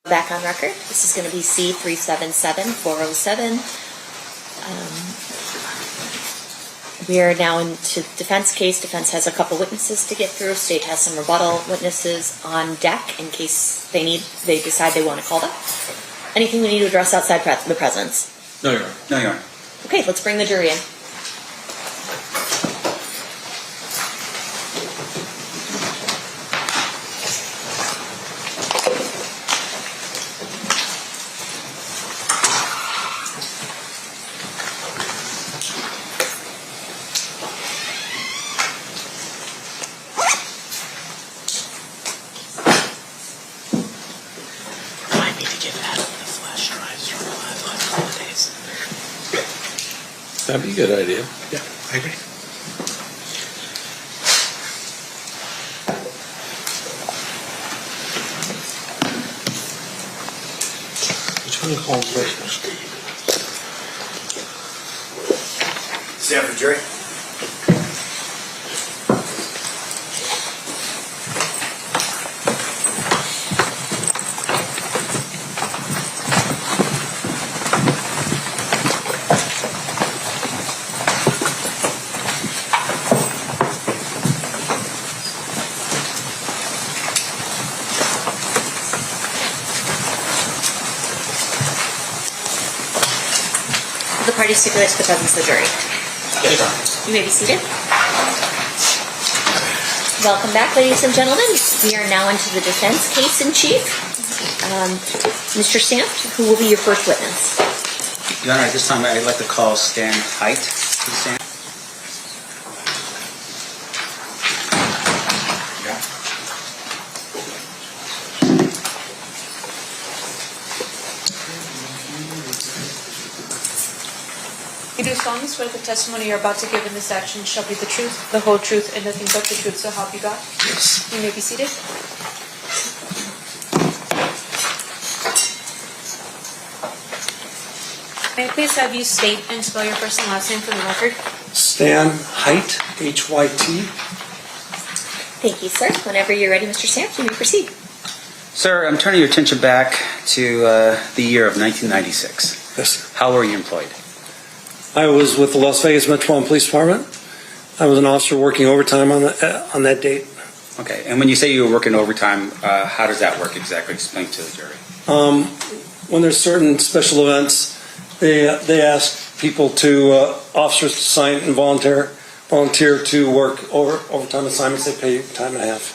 Back on record. This is going to be C-377-407. We are now into defense case. Defense has a couple witnesses to get through. State has some rebuttal witnesses on deck in case they decide they want to call them. Anything we need to address outside the presence? No, Your Honor. No, Your Honor. Okay, let's bring the jury in. That'd be a good idea. Yeah, I agree. Which one calls first? Stand for jury. The party stipulates the presence of the jury. Yes, Your Honor. You may be seated. Welcome back, ladies and gentlemen. We are now into the defense case in chief. Mr. Sanft, who will be your first witness? Your Honor, at this time I'd like to call Stan Height. Please stand. Yeah. You do solemnly swear the testimony you're about to give in this action shall be the truth, the whole truth, and nothing but the truth, so help you God? Yes. You may be seated. May I please have you state and spell your first and last name for the record? Stan Height, H-Y-T. Thank you, sir. Whenever you're ready, Mr. Sanft, you may proceed. Sir, I'm turning your attention back to the year of 1996. Yes, sir. How were you employed? I was with the Las Vegas Metropolitan Police Department. I was an officer working overtime on that date. Okay, and when you say you were working overtime, how does that work exactly? Explain to the jury. When there's certain special events, they ask people officers to sign and volunteer to work overtime assignments. They pay time and a half.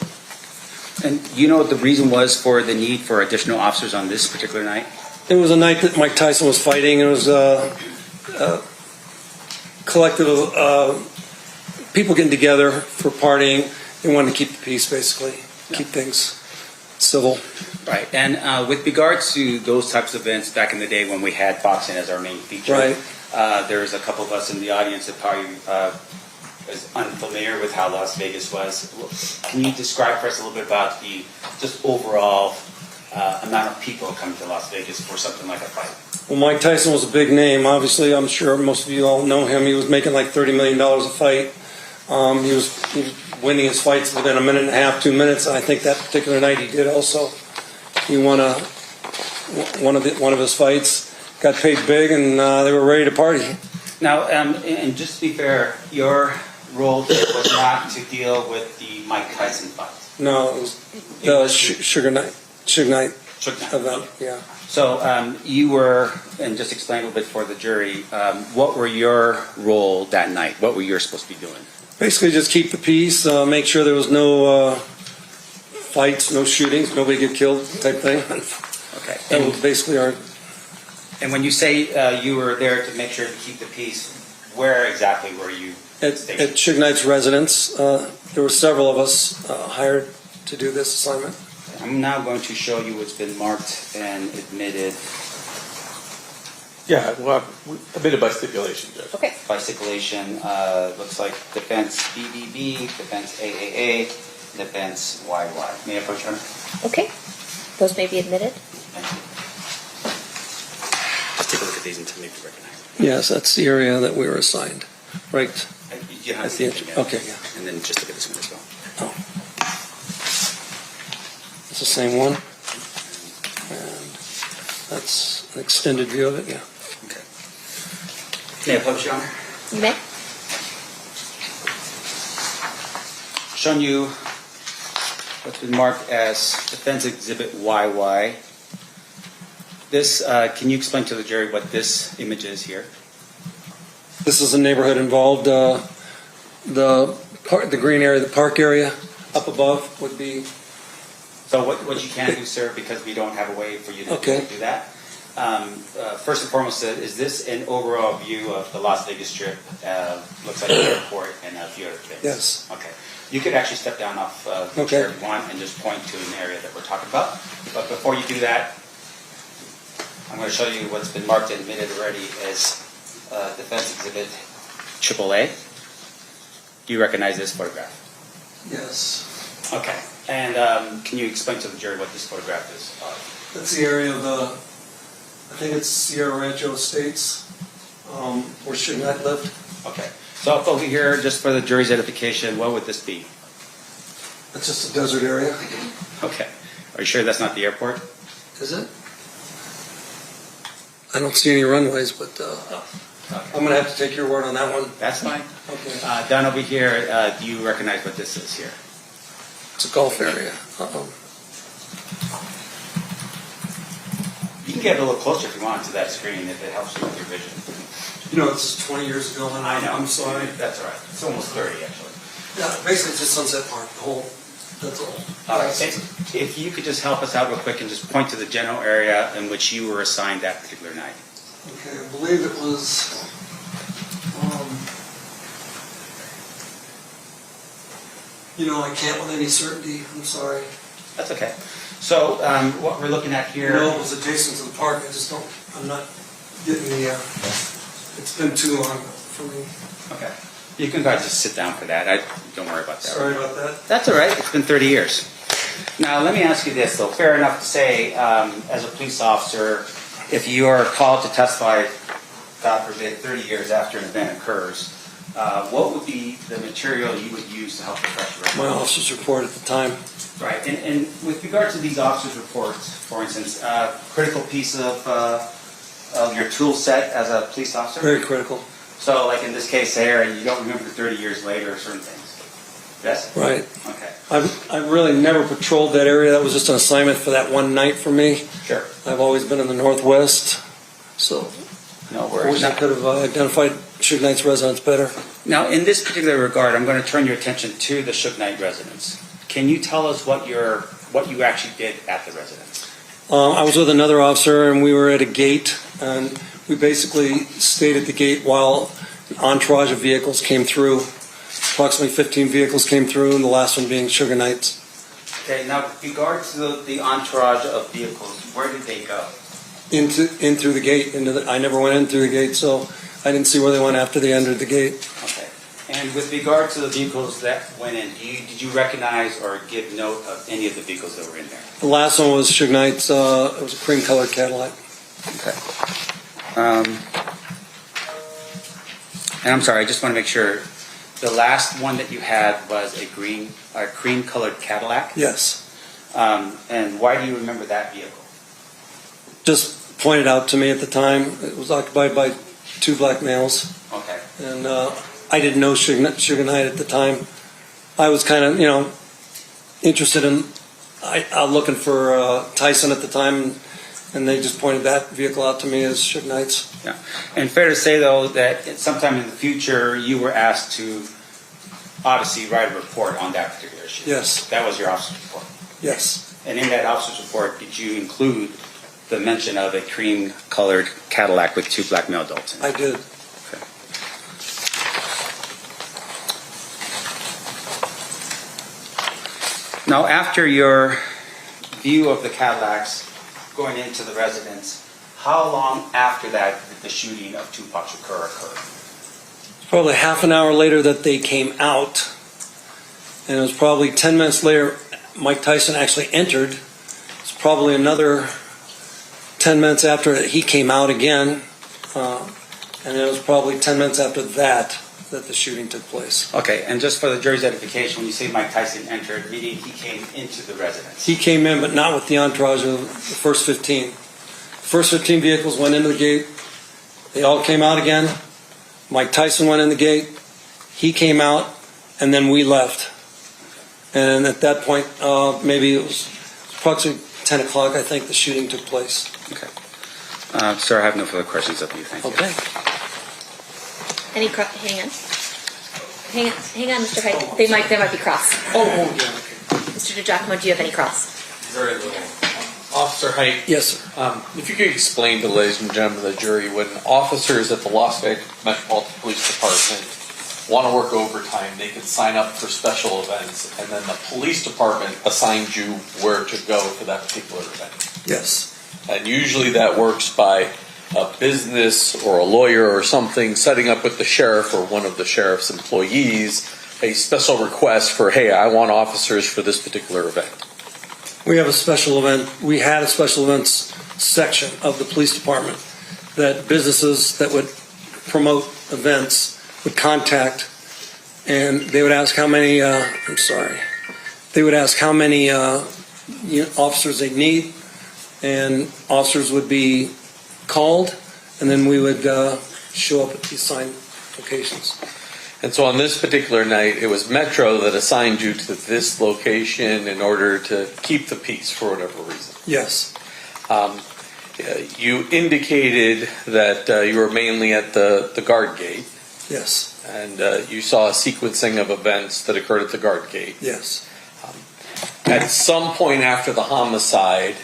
And you know what the reason was for the need for additional officers on this particular night? It was a night that Mike Tyson was fighting. It was collective of people getting together for partying. They wanted to keep the peace, basically, keep things civil. Right, and with regards to those types of events back in the day when we had boxing as our main feature, Right. There's a couple of us in the audience that probably is unfamiliar with how Las Vegas was. Can you describe for us a little bit about the just overall amount of people coming to Las Vegas for something like a fight? Well, Mike Tyson was a big name. Obviously, I'm sure most of you all know him. He was making like $30 million a fight. He was winning his fights within a minute and a half, 2 minutes. I think that particular night he did also. He won one of his fights, got paid big, and they were ready to party. Now, and just to be fair, your role was not to deal with the Mike Tyson fight. No, it was the Suge Knight event. Yeah. So you were, and just explain a little bit for the jury, what were your role that night? What were you supposed to be doing? Basically, just keep the peace, make sure there was no fights, no shootings, nobody get killed, type thing. Okay. That was basically our. And when you say you were there to make sure to keep the peace, where exactly were you stationed? At Suge Knight's residence. There were several of us hired to do this assignment. I'm now going to show you what's been marked and admitted Yeah, well, admitted by stipulation, Judge. Okay. by stipulation. Looks like defense BBB, defense AAA, defense YY. May I approach, Your Honor? Okay. Those may be admitted. Thank you. Just take a look at these until maybe recognize. Yes, that's the area that we were assigned. Right. You have That's the the entry. Okay, yeah. And then just look at this one as well. Oh. It's the same one? And that's an extended view of it, yeah. Okay. May I approach, Your Honor? You may. Shown you what's been marked as Defense Exhibit YY. This, can you explain to the jury what this image is here? This is a neighborhood involved. The green area, the park area up above would be, So what you can do, sir, because we don't have a way for you to Okay. do that. First and foremost, is this an overall view of the Las Vegas Strip? Looks like the airport and a few other things. Yes. Okay. You could actually step down off the Okay. chair if you want and just point to an area that we're talking about. But before you do that, I'm going to show you what's been marked and admitted already as Defense Exhibit AAA. Do you recognize this photograph? yes. Okay. And can you explain to the jury what this photograph is? That's the area of the, I think it's Sierra Rancho Estates, where Suge Knight lived. Okay. So up over here, just for the jury's edification, what would this be? It's just a desert area. Okay. Are you sure that's not the airport? Is it? I don't see any runways, but I'm going to have to take your word on that one. That's fine. Okay. Down over here, do you recognize what this is here? It's a golf area. You can get a little closer if you want to that screen if it helps you with your vision. You know, this is 20 years ago, and I'm sorry. That's all right. It's almost 30, actually. Yeah, basically it's just Sunset Park, the whole, that's all. All right. If you could just help us out real quick and just point to the general area in which you were assigned that particular night. Okay, I believe it was, I can't with any certainty, I'm sorry. That's okay. So what we're looking at here... No, it was adjacent to the park, I'm not getting the, it's been too long for me. Okay. You can guys just sit down for that. Don't worry about that. Sorry about that. That's all right. It's been 30 years. Now, let me ask you this, though. Fair enough to say, as a police officer, if you are called to testify, God forbid, 30 years after an event occurs, what would be the material you would use to help refresh your My record? officer's report at the time. Right. And with regard to these officers' reports, for instance, critical piece of your tool set as a police officer? Very critical. So, like in this case there, you don't remember 30 years later certain things? Yes? Right. Okay. I've really never patrolled that area. That was just an assignment for that one night for me. Sure. I've always been in the Northwest, so No I worries. wish I could have identified Suge Knight's residence better. Now, in this particular regard, I'm going to turn your attention to the Suge Knight residence. Can you tell us what you actually did at the residence? I was with another officer, and we were at a gate, and we basically stayed at the gate while an entourage of vehicles came through. Approximately 15 vehicles came through, and the last one being Suge Knight's. Okay, now with regard to the entourage of vehicles, where did they go? In through the gate. I never went in through the gate, so I didn't see where they went after they entered the gate. Okay. And with regard to the vehicles that went in, did you recognize or give note of any of the vehicles that were in there? The last one was Suge Knight's. It was a cream-colored Cadillac. Okay. And I'm sorry, I just want to make sure. The last one that you had was a cream-colored Cadillac? Yes. And why do you remember that vehicle? Just pointed out to me at the time. It was occupied by two black males, Okay. and I didn't know Suge Knight at the time. I was kind of, interested in, looking for Tyson at the time, and they just pointed that vehicle out to me as Suge Knight's. Yeah. And fair to say, though, that sometime in the future you were asked to obviously write a report on that particular issue. Yes. That was your officer's report. Yes. And in that officer's report, did you include the mention of a cream-colored Cadillac with two black male adults in it? I did. Okay. Now, after your view of the Cadillacs going into the residence, how long after that did the shooting of Tupac Shakur occur? Probably half an hour later that they came out, and it was probably 10 minutes later Mike Tyson actually entered. It's probably another 10 minutes after he came out again, and it was probably 10 minutes after that that the shooting took place. Okay, and just for the jury's edification, when you say Mike Tyson entered, meaning he came into the residence? He came in, but not with the entourage of the first 15. The first 15 vehicles went into the gate. They all came out again. Mike Tyson went in the gate. He came out, and then we left. And at that point, maybe it was approximately 10 o'clock, I think, the shooting took place. Okay. Sir, I have no further questions of you. Thank you. Okay. Hang on, Mr. Hyde. They might be cross. Oh, yeah. Okay. Mr. DiGiacomo, do you have any cross? Very little. Officer Height, Yes, sir. if you could explain to ladies and gentlemen of the jury, when officers at the Las Vegas Metropolitan Police Department want to work overtime, they can sign up for special events, and then the police department assigns you where to go for that particular event. Yes. And usually that works by a business or a lawyer or something setting up with the sheriff or one of the sheriff's employees a special request for, hey, I want officers for this particular event. We have a special event. We had a special events section of the police department that businesses that would promote events would contact, and they would ask how many. They would ask how many officers they need, and officers would be called, and then we would show up at the assigned locations. And so on this particular night, it was Metro that assigned you to this location in order to keep the peace for whatever reason. Yes. You indicated that you were mainly at the guard gate. Yes. And you saw a sequencing of events that occurred at the guard gate. Yes. At some point after the homicide,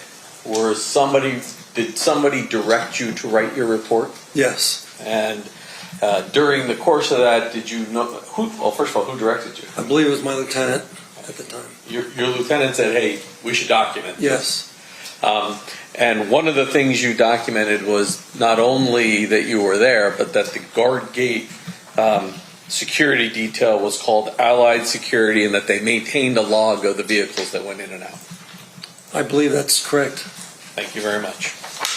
did somebody direct you to write your report? Yes. And during the course of that, did you know first of all, who directed you? I believe it was my lieutenant at the time. Your lieutenant said, hey, we should document this. Yes. And one of the things you documented was not only that you were there, but that the guard gate security detail was called Allied Security, and that they maintained a log of the vehicles that went in and out. I believe that's correct. Thank you very much.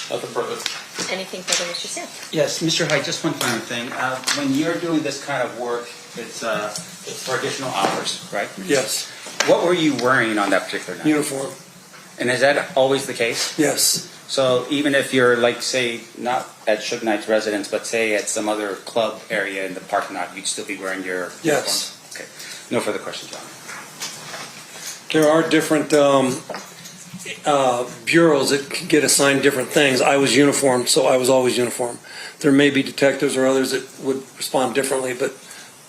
Nothing further. Anything further, Mr. Sanft? Yes, Mr. Hyde, just one final thing. When you're doing this kind of work, it's for additional hours, right? Yes. What were you wearing on that particular night? Uniform. And is that always the case? Yes. So even if you're, like, say, not at Suge Knight's residence, but say at some other club area in the parking lot, you'd still be wearing your Yes. uniform? Okay. No further questions, John. There are different bureaus that can get assigned different things. I was uniformed, so I was always uniformed. There may be detectives or others that would respond differently, but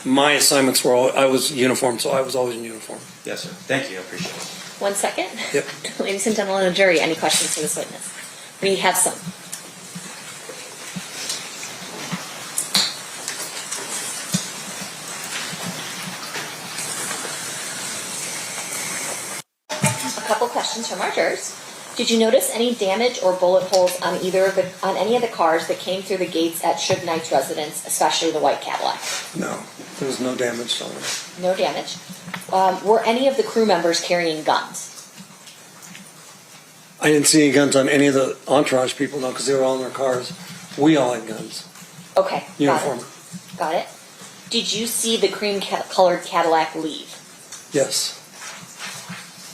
my assignments were I was uniformed, so I was always in uniform. Yes, sir. Thank you. I appreciate it. 1 second. Yep. Ladies and gentlemen of the jury, any questions for this witness? We have some. A couple questions from our jurors. Did you notice any damage or bullet holes on any of the cars that came through the gates at Suge Knight's residence, especially the white Cadillac? No, there was no damage on it. No damage. Were any of the crew members carrying guns? I didn't see any guns on any of the entourage people, no, because they were all in their cars. We all had guns. Okay. Uniform. Got it. Did you see the cream-colored Cadillac leave? Yes.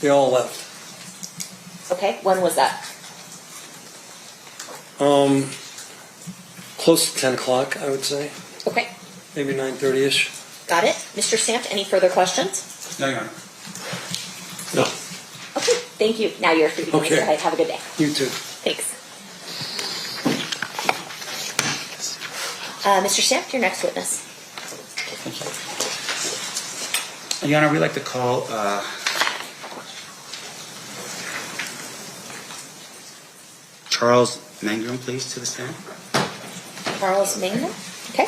They all left. Okay. When was that? Close to 10 o'clock, I would say. Okay. Maybe 9:30-ish. Got it. Mr. Sanft, any further questions? No, Your Honor. No. Okay. Thank you. Now you're free to go, Okay. Mr. Hyde. Have a good day. You too. Thanks. Mr. Sanft, your next witness. Thank you. Your Honor, we'd like to call Charles Mangrum, please, to the stand. Charles Mangrum. Okay.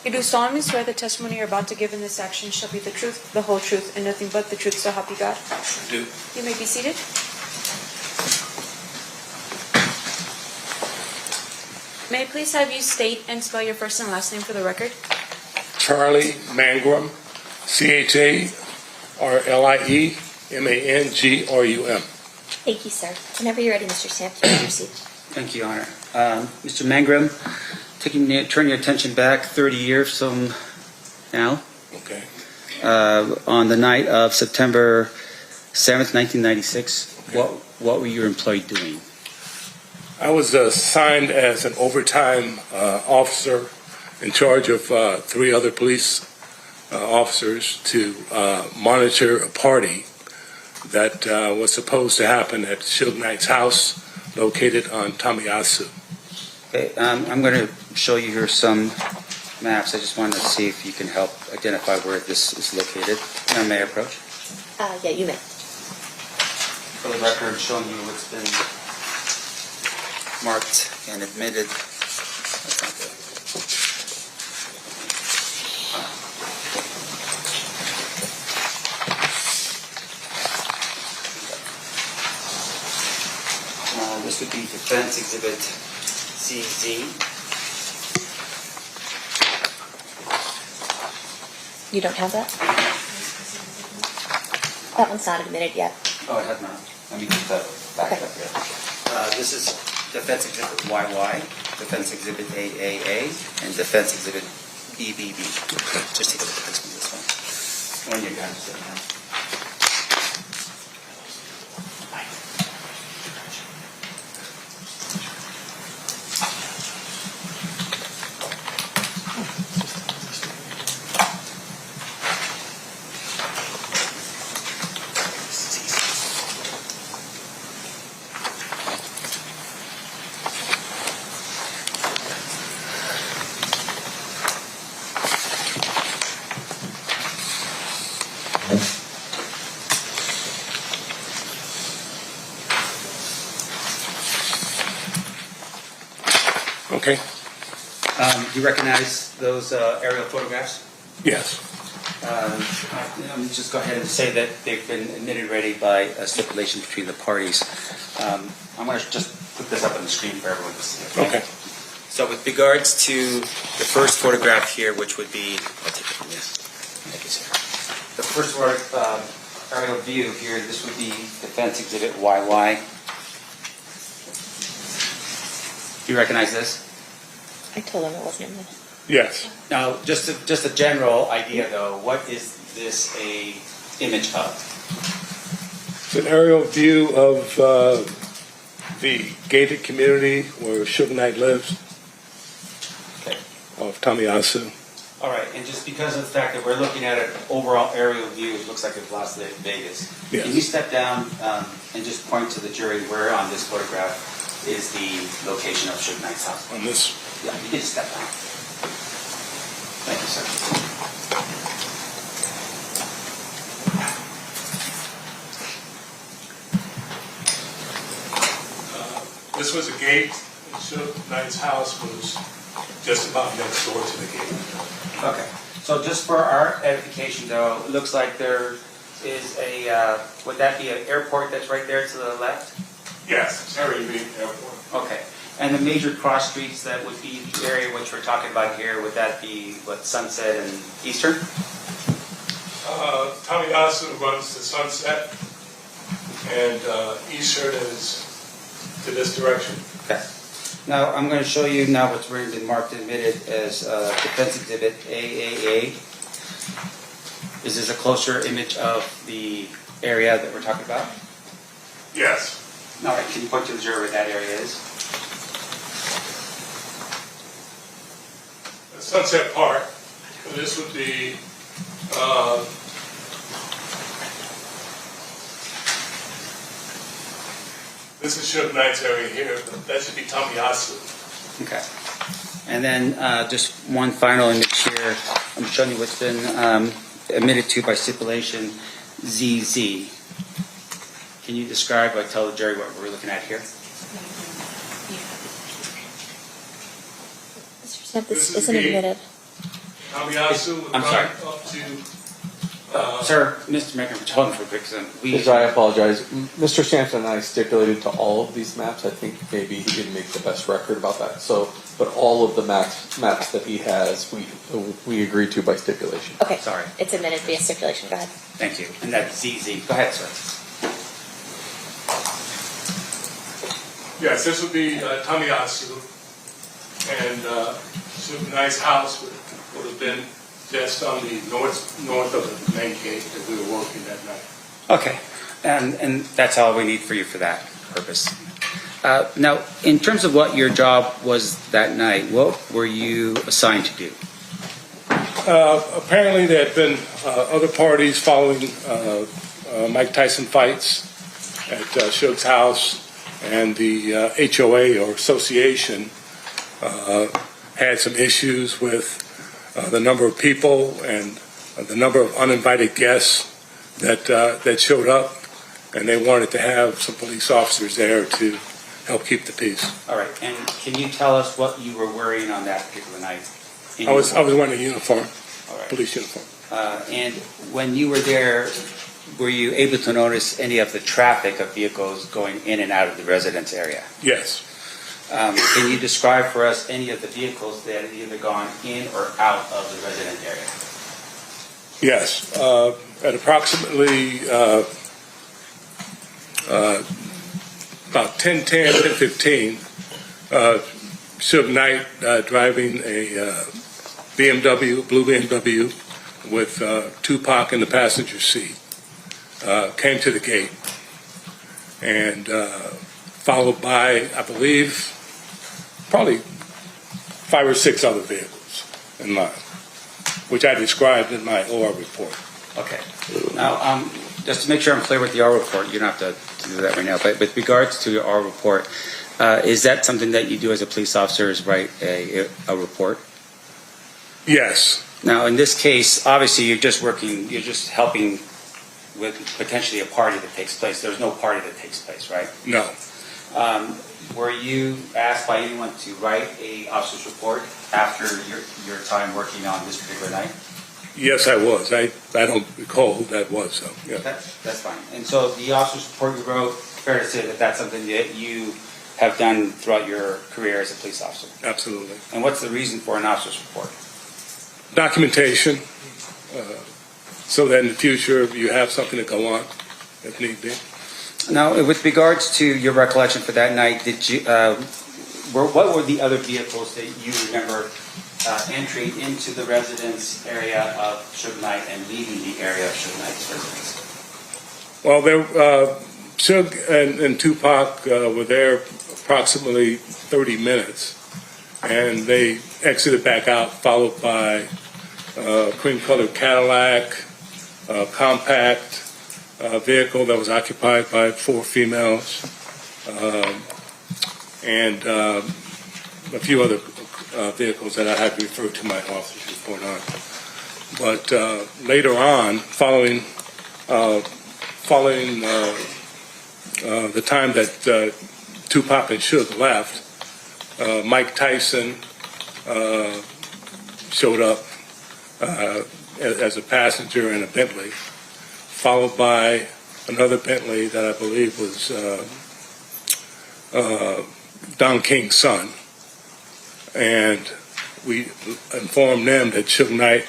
You do solemnly swear the testimony you're about to give in this action shall be the truth, the whole truth, and nothing but the truth, so help you God? I do. You may be seated. May I please have you state and spell your first and last name for the record? Charlie Mangrum, CHARLIE Thank you, sir. Whenever you're ready, Mr. Sanft, you may proceed. Thank you, Your Honor. Mr. Mangrum, turn your attention back 30 years from now, Okay. on the night of September 7th, 1996, what were you employed doing? I was assigned as an overtime officer in charge of 3 other police officers to monitor a party that was supposed to happen at Suge Knight's house located on Tamiyasu. Okay, I'm going to show you here some maps. I just wanted to see if you can help identify where this is located. May I approach? Yeah, you may. For the record, showing you what's been marked and admitted. This would be Defense Exhibit CZ. You don't have that? That one's not admitted yet. Oh, it has not. Let me get that back Okay. up here. This is Defense Exhibit YY, Defense Exhibit AAA, and Defense Exhibit BBB. Just take a look at this one. When you're done, sit down. Okay. Do you recognize those aerial photographs? Yes. Let me just go ahead and say that they've been admitted already by a stipulation between the parties. I'm going to just put this up on the screen for everyone to see. Okay. So with regards to the first photograph here, which would be, I'll take it from this. Thank you, sir. The first aerial view here, this would be Defense Exhibit YY. Do you recognize this? I told him it wasn't admitted. Yes. Now, just a general idea though, what is this a image of? It's an aerial view of the gated community where Suge Knight lives, Okay. of Tamiyasu. All right, and just because of the fact that we're looking at an overall aerial view, it looks like it's Las Vegas. Yes. Can you step down and just point to the jury where on this photograph is the location of Suge Knight's house? On this, Yeah, you can just step down. Thank you, sir. this was a gate. Suge Knight's house was just about next door to the gate. Okay, so just for our edification though, it looks like there is a, would that be an airport that's right there to the left? Yes, Harry B. Airport. Okay, and the major cross streets that would be the area which we're talking about here, would that be what, Sunset and Eastern? Tamiyasu runs to Sunset, and Eastern is to this direction. Okay. Now, I'm going to show you now what's been marked and admitted as Defense Exhibit AAA. Is this a closer image of the area that we're talking about? Yes. All right, can you point to the jury where that area is? Sunset Park. And this would be this is Suge Knight's area here, but that should be Tamiyasu. Okay. And then just one final image here. I'm showing you what's been admitted to by stipulation, ZZ. Can you describe or tell the jury what we're looking at here? Mr. Sanft, this This is isn't the- admitted. Tamiyasu was I'm sorry. brought up to, Sir, Mr. Mangrum, hold on for a quick second. I apologize. Mr. Sanft and I stipulated to all of these maps. I think maybe he didn't make the best record about that. So, but all of the maps that he has, we agreed to by stipulation. Okay. Sorry. It's admitted via stipulation. Go ahead. Thank you. And that's ZZ. Go ahead, sir. yes, this would be Tamiyasu, and Suge Knight's house would have been just on the north of the main gate that we were working that night. Okay. And that's all we need for you for that purpose. Now, in terms of what your job was that night, what were you assigned to do? Apparently, there had been other parties following Mike Tyson fights at Suge's house, and the HOA or association had some issues with the number of people and the number of uninvited guests that showed up, and they wanted to have some police officers there to help keep the peace. All right. And can you tell us what you were wearing on that particular night? I was wearing a uniform, All right. police uniform. And when you were there, were you able to notice any of the traffic of vehicles going in and out of the residence area? Yes. Can you describe for us any of the vehicles that had either gone in or out of the resident area? Yes. At approximately about 10:15, Suge Knight driving a blue BMW with Tupac in the passenger seat, came to the gate, and followed by, I believe, probably 5 or 6 other vehicles in line, which I described in my OR report. Okay. Now, just to make sure I'm clear with the R report, you don't have to do that right now, but with regards to your R report, is that something that you do as a police officer, is write a report? Yes. Now, in this case, obviously, you're just helping with potentially a party that takes place. There's no party that takes place, right? No. Were you asked by anyone to write a officer's report after your time working on this particular night? Yes, I was. I don't recall who that was, though. Yeah. That's fine. And so the officer's report you wrote, fair to say that that's something that you have done throughout your career as a police officer? Absolutely. And what's the reason for an officer's report? Documentation, so that in the future you have something to go on if need be. Now, with regards to your recollection for that night, did you what were the other vehicles that you remember entering into the residence area of Suge Knight and leaving the area of Suge Knight's residence? Well, Suge and Tupac were there approximately 30 minutes, and they exited back out, followed by a cream-colored Cadillac, compact vehicle that was occupied by 4 females, and a few other vehicles that I had referred to my officer's report on. But later on, following the time that Tupac and Suge left, Mike Tyson showed up as a passenger in a Bentley, followed by another Bentley that I believe was Don King's son. And we informed them that Suge Knight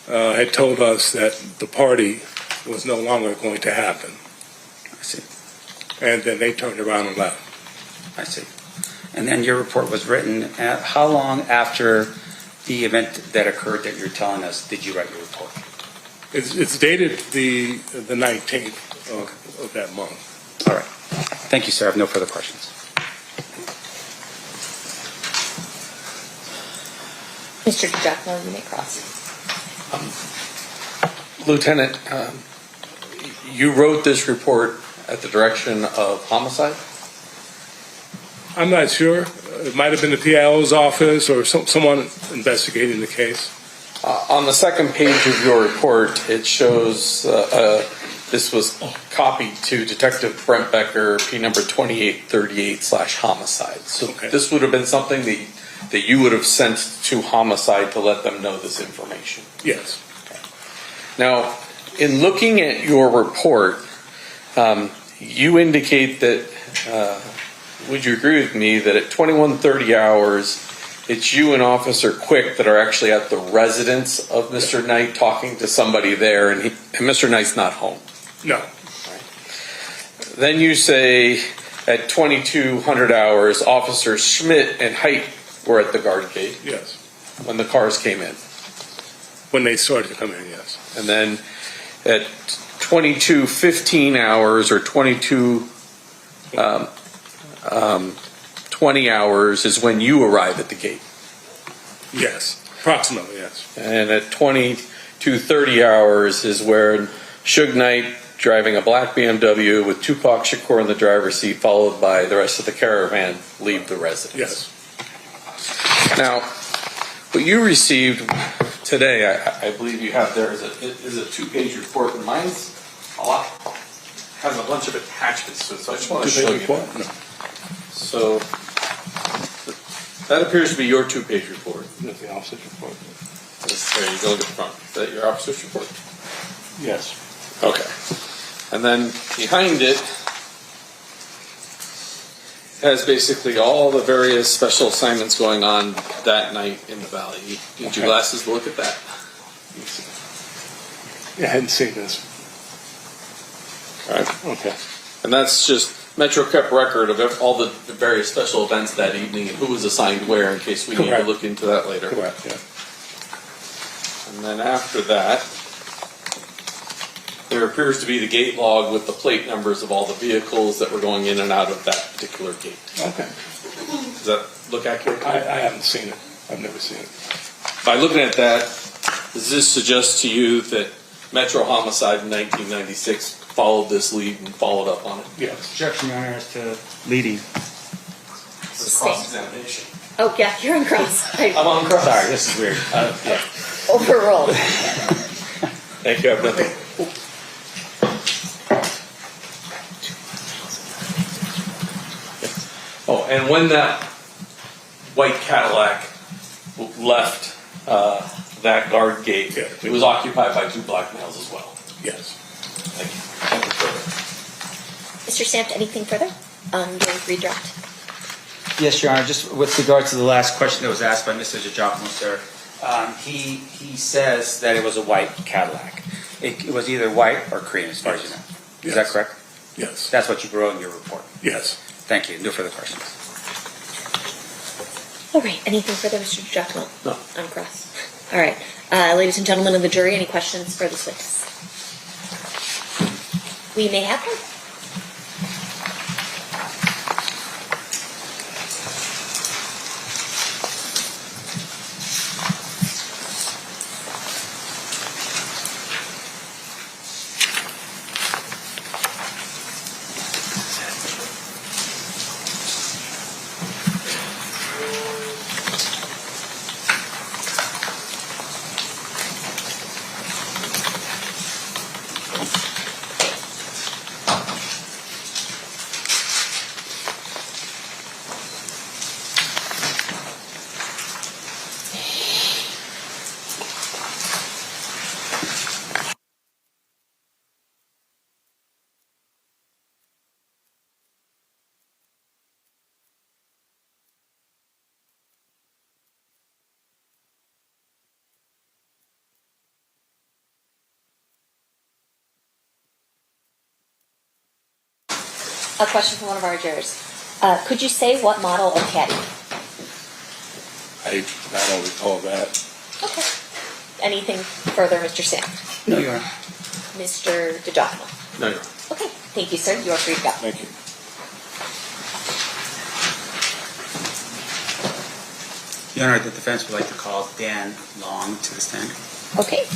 had told us that the party was no longer going to happen. I see. And then they turned around and left. I see. And then your report was written how long after the event that occurred that you're telling us did you write your report? It's dated the 19th of that month. All right. Thank you, sir. I have no further questions. Mr. DiGiacomo, you may cross. Lieutenant, you wrote this report at the direction of homicide? I'm not sure. It might have been the PIO's office or someone investigating the case. On the second page of your report, it shows this was copied to Detective Brent Becker, P number 2838/homicide. So Okay. this would have been something that that you would have sent to homicide to let them know this information. Yes. Now, in looking at your report, you indicate that, would you agree with me that at 21:30 hours, it's you and Officer Quick that are actually at the residence of Mr. Knight talking to somebody there, and Mr. Knight's not home? No. Then you say at 2200 hours, Officers Schmidt and Height were at the guard gate Yes. when the cars came in. When they started to come in, yes. And then at 22:15 hours or 20 hours is when you arrive at the gate. Yes. Approximately, yes. And at 22:30 hours is where Suge Knight driving a black BMW with Tupac Shakur in the driver's seat, followed by the rest of the caravan, leave the residence. Yes. Now, what you received today, I believe you have there, is a two-page report, and mine's a lot, has a bunch of attachments to it, so I just want to show you that. No. So, that appears to be your two-page report. That's the officer's report. There you go, look at the front. Is that your officer's report? Yes. Okay. And then behind it has basically all the various special assignments going on that night in the valley. You need your glasses to look at that. Yeah, I hadn't seen this. All right. Okay. And that's just Metro kept record of all the various special events that evening and who was assigned where in case we need to Correct. look into that later. Correct, yeah. And then after that, there appears to be the gate log with the plate numbers of all the vehicles that were going in and out of that particular gate. Okay. Does that look accurate? I haven't seen it. I've never seen it. By looking at that, does this suggest to you that Metro Homicide in 1996 followed this lead and followed up on it? Yes. Objection, Your Honor, as to leading. It's cross-examination. Oh, yeah, you're on cross. I'm on cross. Sorry, this is weird. Yeah. Overruled. Thank you. I have nothing. Oh, and when that white Cadillac left that guard gate, Yeah. it was occupied by two black males as well. Yes. Thank you. Thank you further. Mr. Sanft, anything further on your redraft? Yes, Your Honor, just with regard to the last question that was asked by Mr. Giacomo, sir, he says that it was a white Cadillac. It was either white or cream, as far as you know. Is that Yes. correct? Yes. That's what you wrote in your report. Yes. Thank you. No further questions. All right, anything further, Mr. Giacomo? No. On cross. All right, ladies and gentlemen of the jury, any questions for this witness? We may have them. A question from one of our jurors. Could you say what model of caddy? I don't recall that. Okay. Anything further, Mr. Sanft? No, Your Honor. Mr. DiGiacomo? No, you're Okay, thank you, sir. You are free to go. Thank you. Your Honor, the defense would like to call Dan Long to the stand. Okay.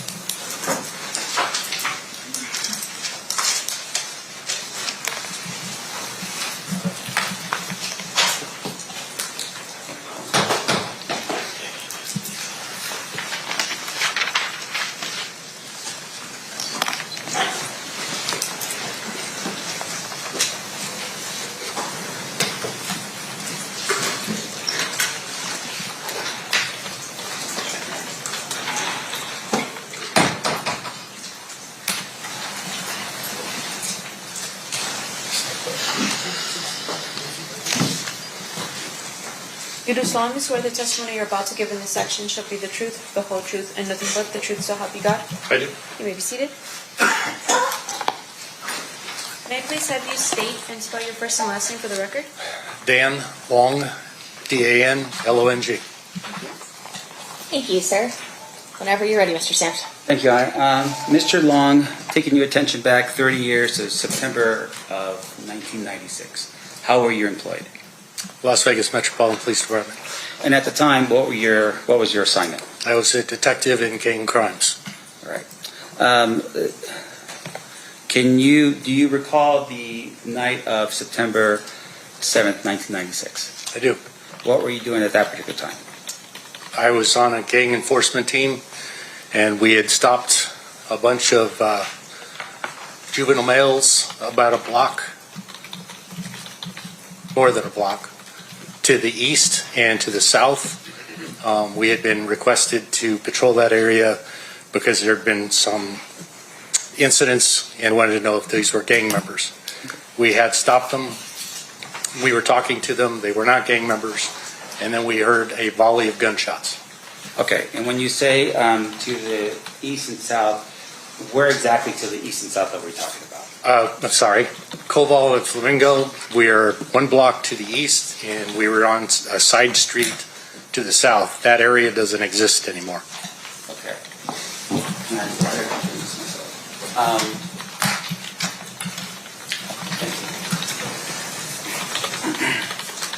You do solemnly swear the testimony you're about to give in this section shall be the truth, the whole truth, and nothing but the truth, so help you God? I do. You may be seated. May I please have you state and spell your first and last name for the record? Dan Long, DANLONG. Thank you, sir. Whenever you're ready, Mr. Sanft. Thank you, Your Honor. Mr. Long, taking your attention back 30 years to September of 1996. How were you employed? Las Vegas Metropolitan Police Department. And at the time, what was your assignment? I was a detective in gang crimes. All right. Do you recall the night of September 7th, 1996? I do. What were you doing at that particular time? I was on a gang enforcement team, and we had stopped a bunch of juvenile males about a block, more than a block, to the east and to the south. We had been requested to patrol that area because there had been some incidents and wanted to know if these were gang members. We had stopped them. We were talking to them. They were not gang members. And then we heard a volley of gunshots. Okay, and when you say to the east and south, where exactly to the east and south are we talking about? I'm sorry, Koval and Flamingo. We are one block to the east, and we were on a side street to the south. That area doesn't exist anymore. Okay.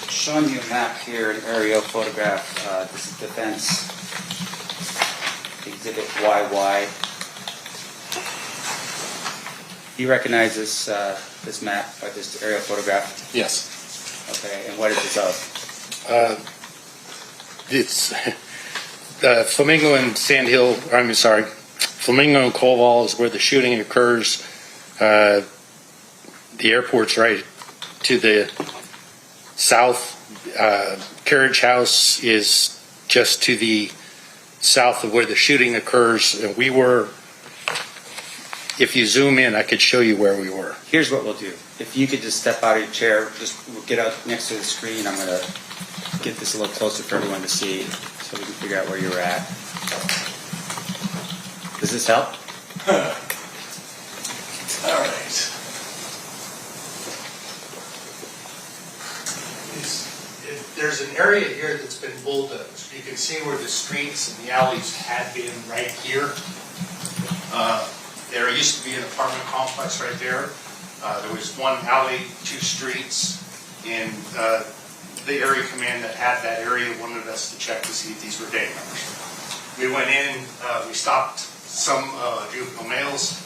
Showing you a map here, an aerial photograph. This is Defense Exhibit YY. Do you recognize this map or this aerial photograph? Yes. Okay, and what is this of? It's Flamingo and Sandhill. I'm sorry, Flamingo and Koval is where the shooting occurs. The airport's right to the south. Carriage House is just to the south of where the shooting occurs. And we were, if you zoom in, I could show you where we were. Here's what we'll do. If you could just step out of your chair, just get out next to the screen. I'm going to get this a little closer for everyone to see so we can figure out where you're at. Does this help? All right. There's an area here that's been bulldozed. You can see where the streets and the alleys had been right here. There used to be an apartment complex right there. There was one alley, two streets, and the area command that had that area wanted us to check to see if these were gang members. We went in, we stopped some juvenile males.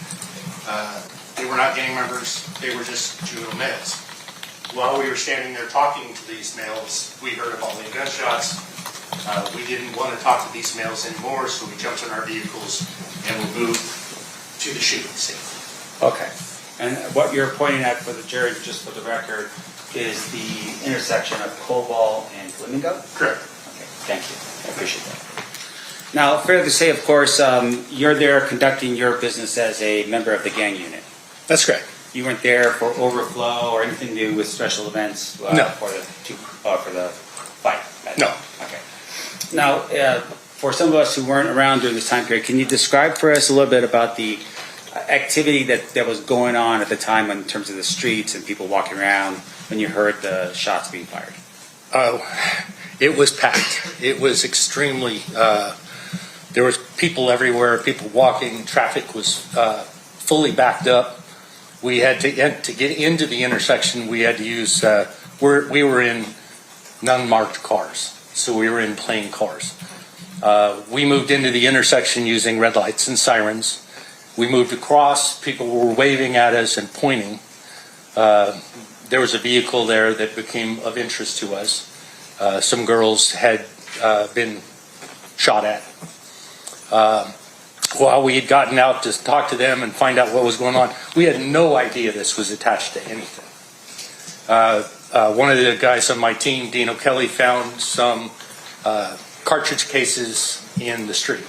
They were not gang members, they were just juvenile males. While we were standing there talking to these males, we heard a volley of gunshots. We didn't want to talk to these males anymore, so we jumped in our vehicles and we moved to the shooting scene. Okay. And what you're pointing at for the jury, just for the record, is the intersection of Koval and Flamingo? Correct. Okay, thank you. I appreciate that. Now, fair to say, of course, you're there conducting your business as a member of the gang unit. That's correct. You weren't there for overflow or anything to do with special events No. for the fight? No. Okay. Now, for some of us who weren't around during this time period, can you describe for us a little bit about the activity that was going on at the time in terms of the streets and people walking around when you heard the shots being fired? It was packed. It was extremely, there was people everywhere, people walking, traffic was fully backed up. We had to get into the intersection, we had to use, we were in non-marked cars, so we were in plain cars. We moved into the intersection using red lights and sirens. We moved across, people were waving at us and pointing. There was a vehicle there that became of interest to us. Some girls had been shot at. While we had gotten out to talk to them and find out what was going on, we had no idea this was attached to anything. One of the guys on my team, Dino Kelly, found some cartridge cases in the street.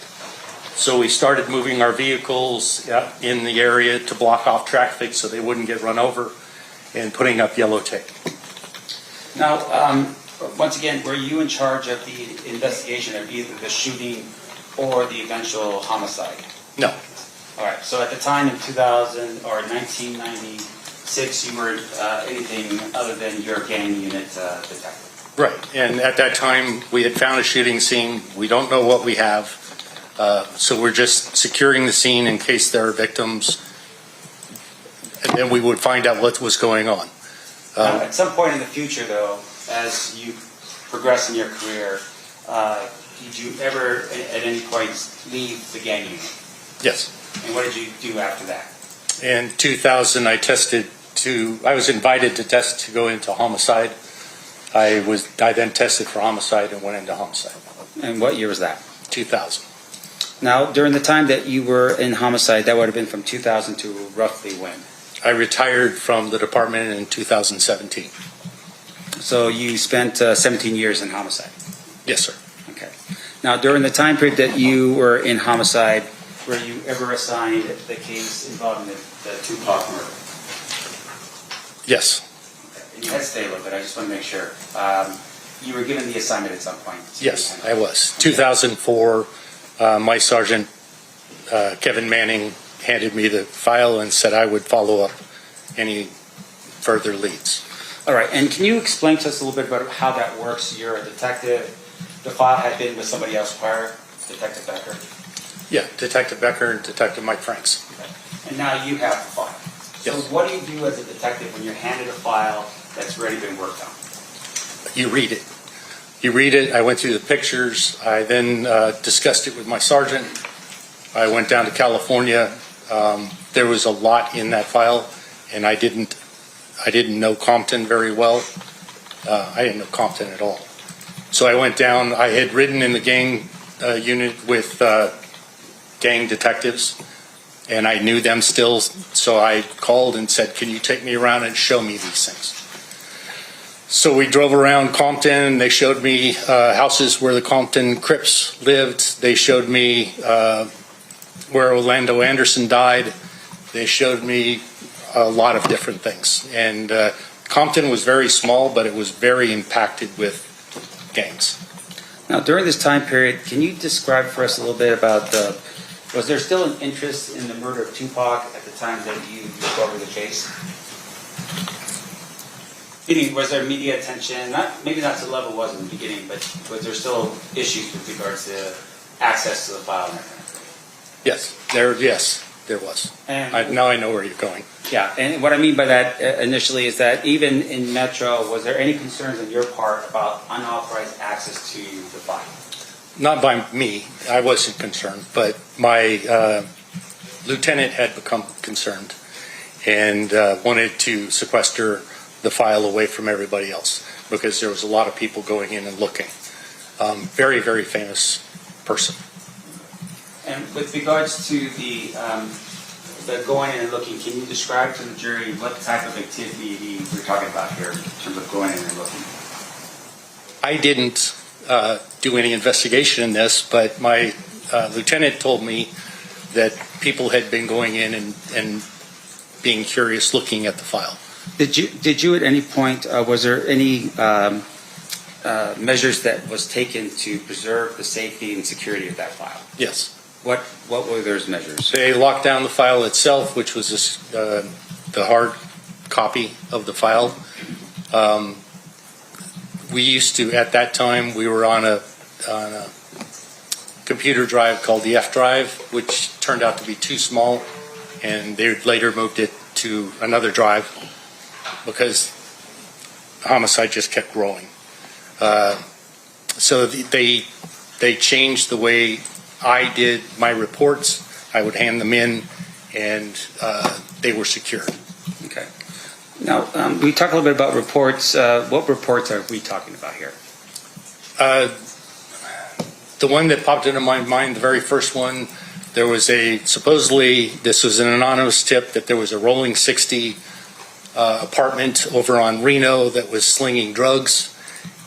So we started moving our vehicles in the area to block off traffic so they wouldn't get run over. and putting up yellow tape. Now, once again, were you in charge of the investigation of either the shooting or the eventual homicide? No, All right, so at the time in 2000 or 1996, you were anything other than your gang unit detective? right. And at that time, we had found a shooting scene. We don't know what we have. So we're just securing the scene in case there are victims. And then we would find out what was going on. At some point in the future, though, as you progress in your career, did you ever at any point leave the gang unit? Yes. And what did you do after that? In 2000, I was invited to test to go into homicide. I then tested for homicide and went into homicide. And what year was that? 2000. Now, during the time that you were in homicide, that would have been from 2000 to roughly when? I retired from the department in 2017. So you spent 17 years in homicide? Yes, sir. Okay. Now, during the time period that you were in homicide, were you ever assigned the case involving the Tupac murder? Yes. Okay. And you had to stay a little bit, I just want to make sure. You were given the assignment at some point? Yes, I was. 2004, my sergeant, Kevin Manning, handed me the file and said I would follow up any further leads. All right, and can you explain to us a little bit about how that works? You're a detective. The file had been with somebody else prior, Detective Becker. Yeah, Detective Becker and Detective Mike Franks. Okay. And now you have the file. Yes. So what do you do as a detective when you're handed a file that's already been worked on? You read it. You read it. I went through the pictures. I then discussed it with my sergeant. I went down to California. There was a lot in that file, and I didn't know Compton very well. I didn't know Compton at all. So I went down. I had ridden in the gang unit with gang detectives, and I knew them still. So I called and said, "Can you take me around and show me these things?" So we drove around Compton. They showed me houses where the Compton Crips lived. They showed me where Orlando Anderson died. They showed me a lot of different things. And Compton was very small, but it was very impacted with gangs. Now, during this time period, can you describe for us a little bit about was there still an interest in the murder of Tupac at the time that you took over the case? Meaning, was there media attention? Maybe not to the level it was in the beginning, but was there still issues with regards to access to the file and that kind of thing? Yes, there was. And Now I know where you're going. yeah, and what I mean by that initially is that even in Metro, was there any concerns on your part about unauthorized access to the file? Not by me. I wasn't concerned, but my lieutenant had become concerned and wanted to sequester the file away from everybody else because there was a lot of people going in and looking. Very, very famous person. And with regards to the going in and looking, can you describe to the jury what type of activity we're talking about here in terms of going in and looking? I didn't do any investigation in this, but my lieutenant told me that people had been going in and being curious, looking at the file. Did you at any point, was there any measures that was taken to preserve the safety and security of that file? Yes. What were those measures? They locked down the file itself, which was the hard copy of the file. We used to, at that time, we were on a computer drive called the F drive, which turned out to be too small, and they later moved it to another drive because homicide just kept growing. So they changed the way I did my reports. I would hand them in, and they were secured. Okay. Now, we talk a little bit about reports. What reports are we talking about here? The one that popped into my mind, the very first one, there was supposedly, this was an anonymous tip that there was a rolling 60 apartment over on Reno that was slinging drugs,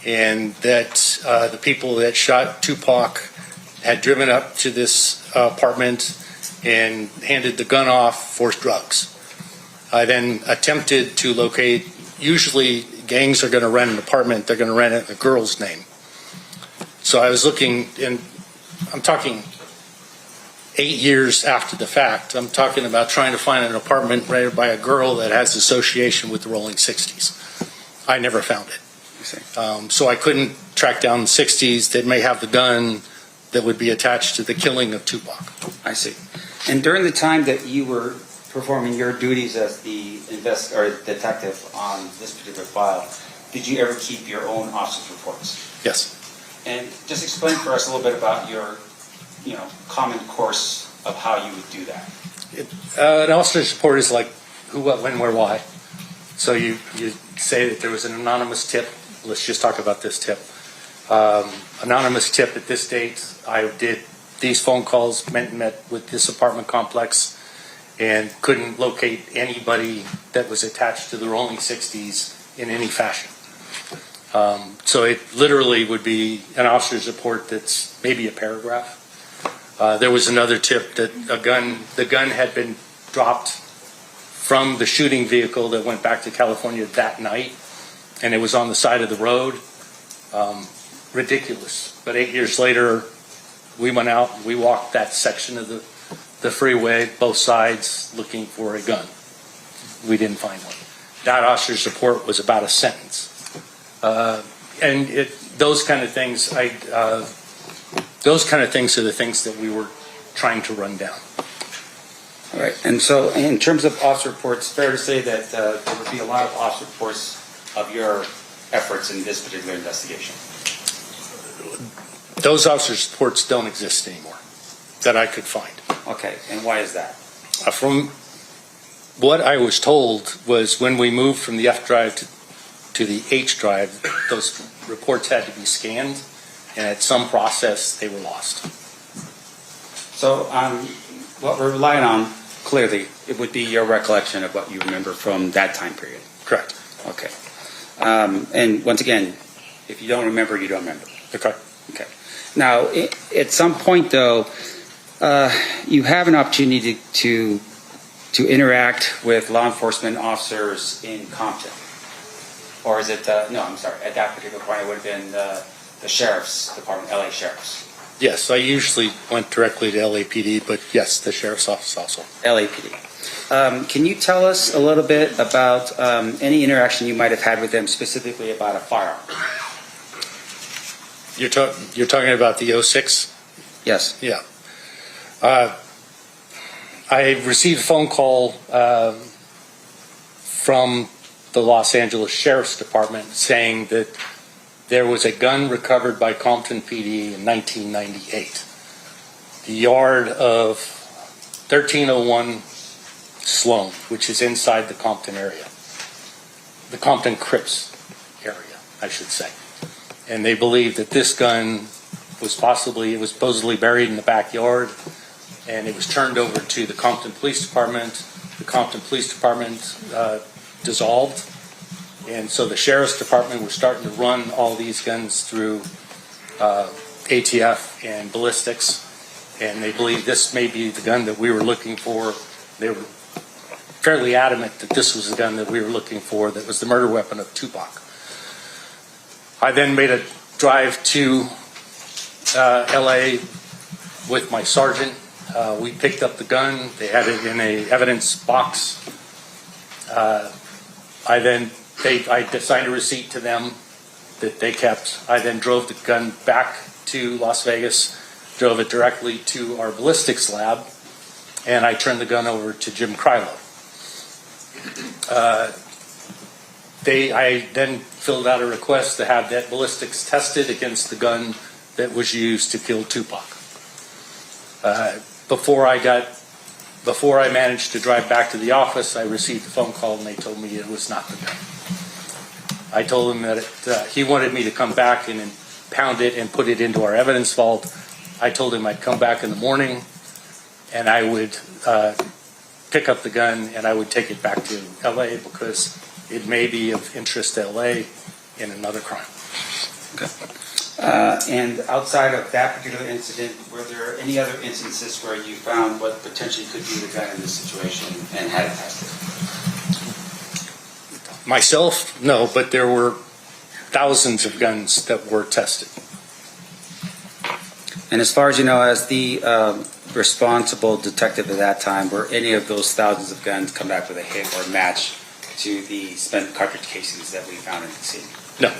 and that the people that shot Tupac had driven up to this apartment and handed the gun off for drugs. I then attempted to locate, usually gangs are going to rent an apartment, they're going to rent it in a girl's name. So I was looking, and I'm talking 8 years after the fact. I'm talking about trying to find an apartment rented by a girl that has association with the Rolling 60s. I never found it. So I couldn't track down the 60s that may have the gun that would be attached to the killing of Tupac. I see. And during the time that you were performing your duties as the detective on this particular file, did you ever keep your own officer's reports? Yes. And just explain for us a little bit about your, common course of how you would do that. An officer's report is like who, what, when, where, why. So you say that there was an anonymous tip. Let's just talk about this tip. Anonymous tip at this date. I did these phone calls, met with this apartment complex, and couldn't locate anybody that was attached to the Rolling 60s in any fashion. So it literally would be an officer's report that's maybe a paragraph. There was another tip that the gun had been dropped from the shooting vehicle that went back to California that night, and it was on the side of the road. Ridiculous. But 8 years later, we went out, we walked that section of the freeway, both sides, looking for a gun. We didn't find one. That officer's report was about a sentence. Those kind of things are the things that we were trying to run down. All right. And so in terms of officer reports, fair to say that there would be a lot of officer reports of your efforts in this particular investigation? Those officers' reports don't exist anymore that I could find. Okay. And why is that? From what I was told was when we moved from the F drive to the H drive, those reports had to be scanned, and at some process they were lost. So what we're relying on, clearly, it would be your recollection of what you remember from that time period. Correct. Okay. And once again, if you don't remember, you don't remember. Okay. Okay. Now, at some point, though, you have an opportunity to interact with law enforcement officers in Compton. Or is it, no, I'm sorry, at that particular point it would have been the Sheriff's Department, LA Sheriff's. Yes, I usually went directly to LAPD, but yes, the Sheriff's Office also. LAPD. Can you tell us a little bit about any interaction you might have had with them, specifically about a firearm? You're talking about the 06? Yes. Yeah. I received a phone call from the Los Angeles Sheriff's Department saying that there was a gun recovered by Compton PD in 1998. The yard of 1301 Sloan, which is inside the Compton area. The Compton Crips area, I should say. And they believe that this gun was supposedly buried in the backyard, and it was turned over to the Compton Police Department. The Compton Police Department dissolved, and so the Sheriff's Department was starting to run all these guns through ATF and ballistics, and they believe this may be the gun that we were looking for. They were fairly adamant that this was the gun that we were looking for, that was the murder weapon of Tupac. I then made a drive to LA with my sergeant. We picked up the gun. They had it in a evidence box. I signed a receipt to them that they kept. I then drove the gun back to Las Vegas, drove it directly to our ballistics lab, and I turned the gun over to Jim Krylo. I then filled out a request to have that ballistics tested against the gun that was used to kill Tupac. Before I managed to drive back to the office, I received a phone call and they told me it was not the gun. I told him that he wanted me to come back and impound it and put it into our evidence vault. I told him I'd come back in the morning and I would pick up the gun and I would take it back to LA because it may be of interest to LA in another crime. Okay. And outside of that particular incident, were there any other instances where you found what potentially could be the gun in this situation and had it tested? Myself, no, but there were thousands of guns that were tested. And as far as you know, as the responsible detective at that time, were any of those thousands of guns come back with a hit or match to the spent cartridge casings that we found in the scene? No.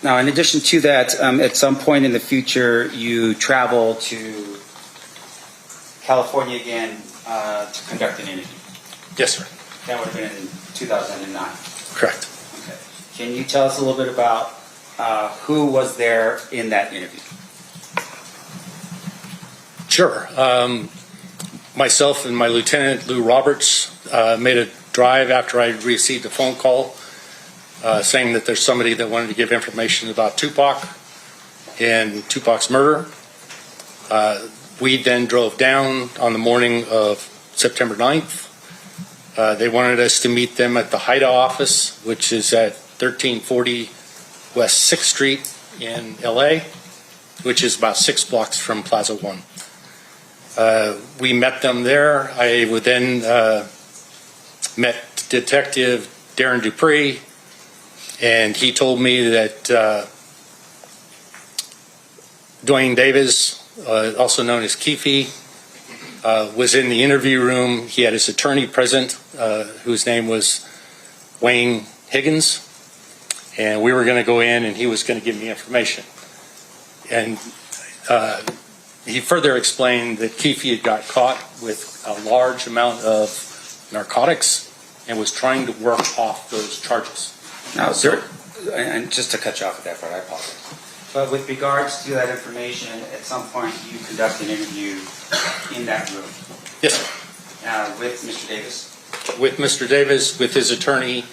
Now, in addition to that, at some point in the future, you travel to California again To conduct an interview. Yes, sir. That would have been in 2009. Correct. Okay. Can you tell us a little bit about who was there in that interview? Sure. Myself and my lieutenant, Lou Roberts, made a drive after I received a phone call saying that there's somebody that wanted to give information about Tupac and Tupac's murder. We then drove down on the morning of September 9th. They wanted us to meet them at the HIDA office, which is at 1340 West 6th Street in LA, which is about 6 blocks from Plaza One. We met them there. I would then met Detective Darren Dupree, and he told me that Duane Davis, also known as Keefe, was in the interview room. He had his attorney present, whose name was Wayne Higgins, and we were going to go in and he was going to give me information. And he further explained that Keefe had got caught with a large amount of narcotics and was trying to work off those charges. Now, sir, and just to cut you off at that part, I apologize. But with regards to that information, at some point you conduct an interview in that room. Yes, sir. With Mr. Davis. With Mr. Davis, with his attorney.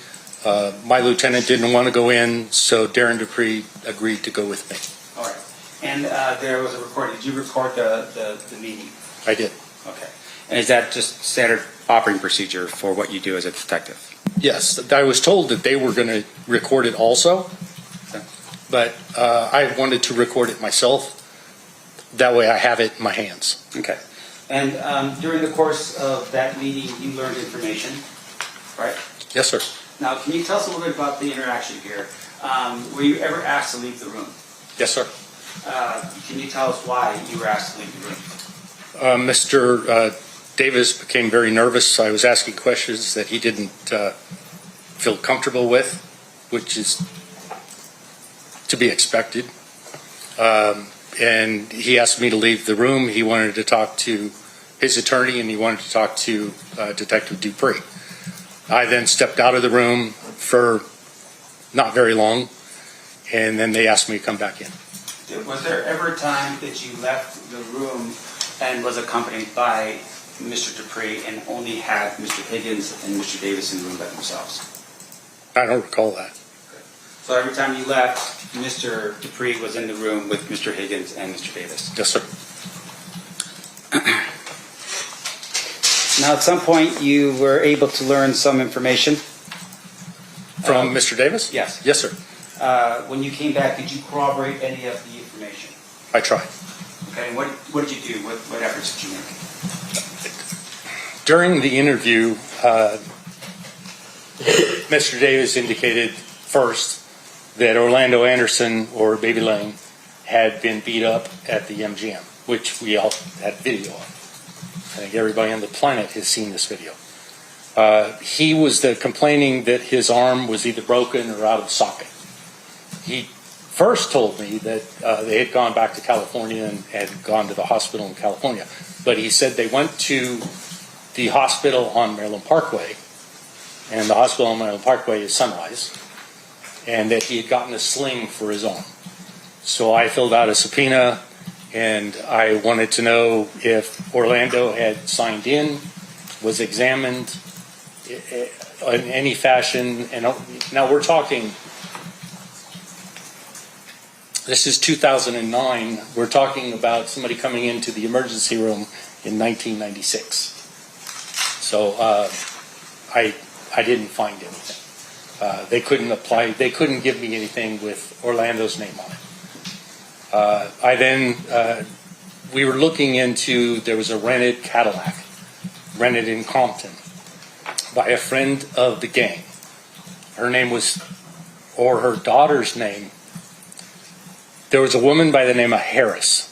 My lieutenant didn't want to go in, so Darren Dupree agreed to go with me. All right. And there was a recording. Did you record the meeting? I did. Okay. And is that just standard operating procedure for what you do as a detective? Yes, I was told that they were going to record it also, but I wanted to record it myself. That way I have it in my hands. Okay. And during the course of that meeting, you learned information, right? Yes, sir. Now, can you tell us a little bit about the interaction here? Were you ever asked to leave the room? Yes, sir. Can you tell us why you were asked to leave the room? Mr. Davis became very nervous. I was asking questions that he didn't feel comfortable with, which is to be expected. And he asked me to leave the room. He wanted to talk to his attorney and he wanted to talk to Detective Dupree. I then stepped out of the room for not very long, and then they asked me to come back in. Was there ever a time that you left the room and was accompanied by Mr. Dupree and only had Mr. Higgins and Mr. Davis in the room by themselves? I don't recall that. So every time you left, Mr. Dupree was in the room with Mr. Higgins and Mr. Davis? Yes, sir. Now, at some point, you were able to learn some information. From Mr. Davis? Yes. Yes, sir. When you came back, did you corroborate any of the information? I tried. Okay, and what did you do? What efforts did you make? During the interview, Mr. Davis indicated first that Orlando Anderson, or Baby Lane, had been beat up at the MGM, which we all had video of. I think everybody on the planet has seen this video. He was complaining that his arm was either broken or out of socket. He first told me that they had gone back to California and had gone to the hospital in California. But he said they went to the hospital on Maryland Parkway, and the hospital on Maryland Parkway is Sunrise, and that he had gotten a sling for his arm. So I filled out a subpoena, and I wanted to know if Orlando had signed in, was examined in any fashion. And now we're talking, this is 2009. We're talking about somebody coming into the emergency room in 1996. So I didn't find anything. They couldn't apply. They couldn't give me anything with Orlando's name on it. I then, we were looking into, there was a rented Cadillac, rented in Compton, by a friend of the gang, her name was, or her daughter's name, there was a woman by the name of Harris.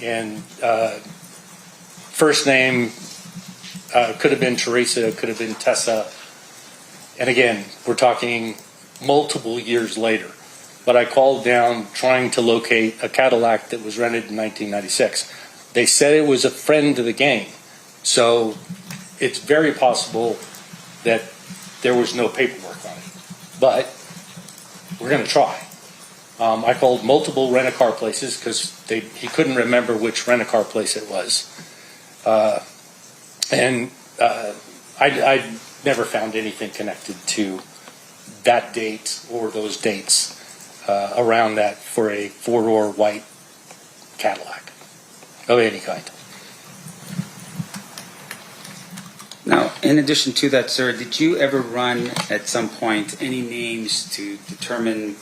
And first name could have been Teresa, could have been Tessa. And again, we're talking multiple years later. But I called down trying to locate a Cadillac that was rented in 1996. They said it was a friend of the gang. So it's very possible that there was no paperwork on it. But we're going to try. I called multiple rent-a-car places because he couldn't remember which rent-a-car place it was. I never found anything connected to that date or those dates around that for a four-door white Cadillac of any kind. Now, in addition to that, sir, did you ever run at some point any names to determine,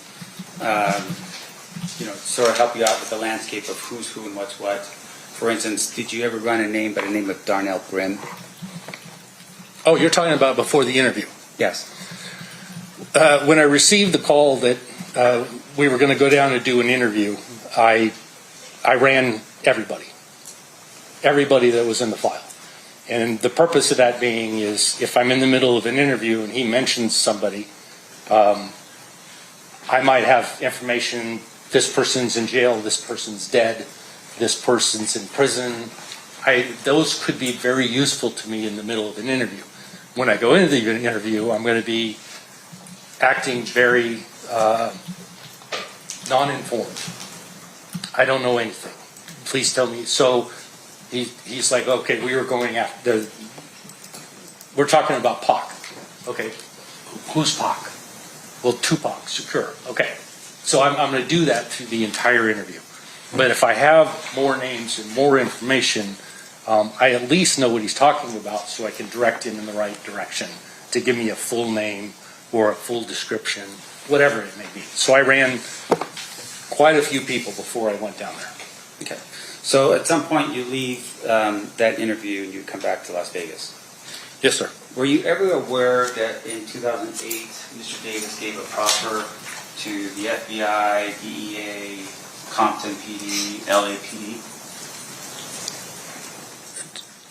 sort of help you out with the landscape of who's who and what's what? For instance, did you ever run a name by the name of Darnell Grimm? Oh, you're talking about before the interview? Yes. When I received the call that we were going to go down and do an interview, I ran everybody that was in the file. And the purpose of that being is if I'm in the middle of an interview and he mentions somebody, I might have information, this person's in jail, this person's dead, this person's in prison. Those could be very useful to me in the middle of an interview. When I go into the interview, I'm going to be acting very non-informed. I don't know anything. Please tell me. So he's like, okay, we were going after we're talking about Pac. Okay, who's Pac? Well, Tupac Shakur. Okay, so I'm going to do that through the entire interview. But if I have more names and more information, I at least know what he's talking about, so I can direct him in the right direction to give me a full name or a full description, whatever it may be. So I ran quite a few people before I went down there. Okay. So at some point you leave that interview and you come back to Las Vegas. Yes, sir. Were you ever aware that in 2008, Mr. Davis gave a proffer to the FBI, DEA, Compton PD, LAPD?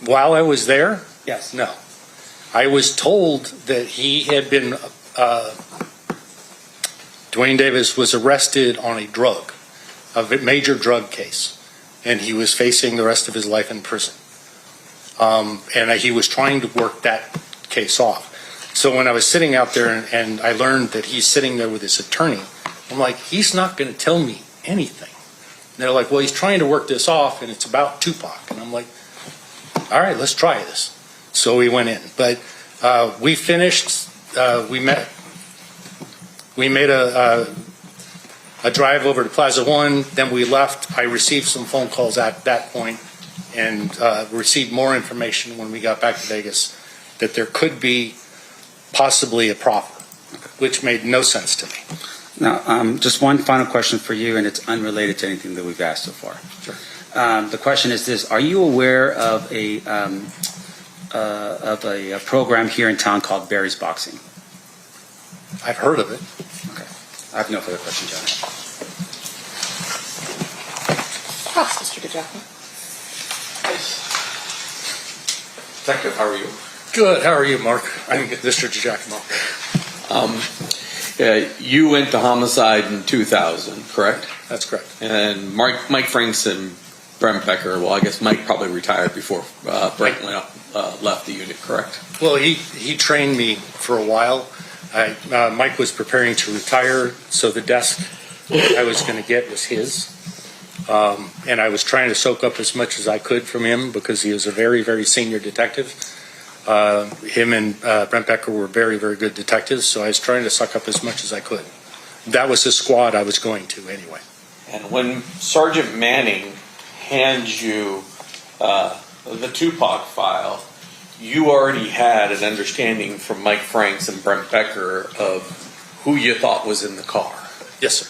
While I was there? Yes. No. I was told that he had been, Duane Davis was arrested on a major drug case, and he was facing the rest of his life in prison. And he was trying to work that case off. So when I was sitting out there and I learned that he's sitting there with his attorney, I'm like, he's not going to tell me anything. And they're like, well, he's trying to work this off, and it's about Tupac. And I'm like, all right, let's try this. So we went in. But we finished, we made a drive over to Plaza One, then we left. I received some phone calls at that point and received more information when we got back to Vegas that there could be possibly a proffer, which made no sense to me. Now, just one final question for you, and it's unrelated to anything that we've asked so far. Sure. The question is this: are you aware of a program here in town called Barry's Boxing? I've heard of it. Okay. I have no further questions, John. Cross, Mr. DeJacque. Detective, how are you? Good. How are you, Mark? I'm Mr. DeJacque. You went to homicide in 2000, correct? That's correct. And Mike Franks and Brent Becker, well, I guess Mike probably retired before Brent left the unit, correct? Well, he trained me for a while. Mike was preparing to retire, so the desk I was going to get was his. And I was trying to soak up as much as I could from him because he was a very, very senior detective. Him and Brent Becker were very, very good detectives, so I was trying to suck up as much as I could. That was the squad I was going to anyway. And when Sergeant Manning hands you the Tupac file, you already had an understanding from Mike Franks and Brent Becker of who you thought was in the car. Yes, sir.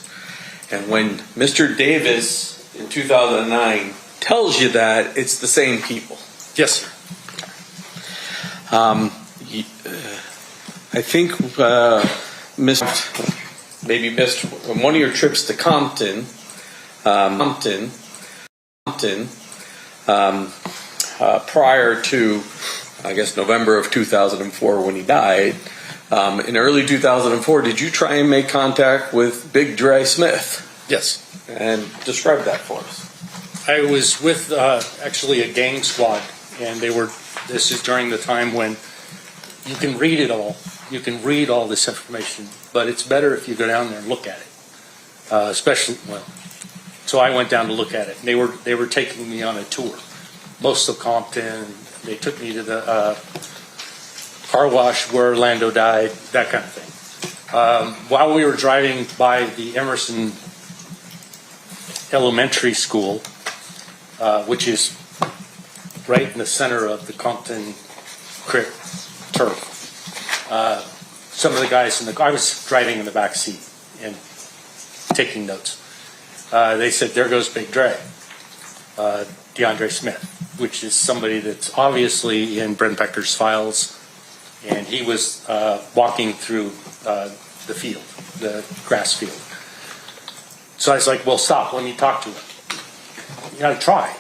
And when Mr. Davis in 2009 tells you that, it's the same people. Yes, sir. I think missed one of your trips to Compton, prior to, I guess, November of 2004 when he died. In early 2004, did you try and make contact with Big Dre Smith? Yes. And describe that for us. I was with actually a gang squad, and this is during the time when you can read it all. You can read all this information, but it's better if you go down there and look at it. So I went down to look at it. And they were taking me on a tour, most of Compton. They took me to the car wash where Orlando died, that kind of thing. While we were driving by the Emerson Elementary School, which is right in the center of the Compton Creek turf, some of the guys in the car, I was driving in the back seat and taking notes. They said, "There goes Big Dre, DeAndre Smith," which is somebody that's obviously in Brent Becker's files, and he was walking through the field, the grass field. So I was like, "Well, stop. Let me talk to him. You got to try.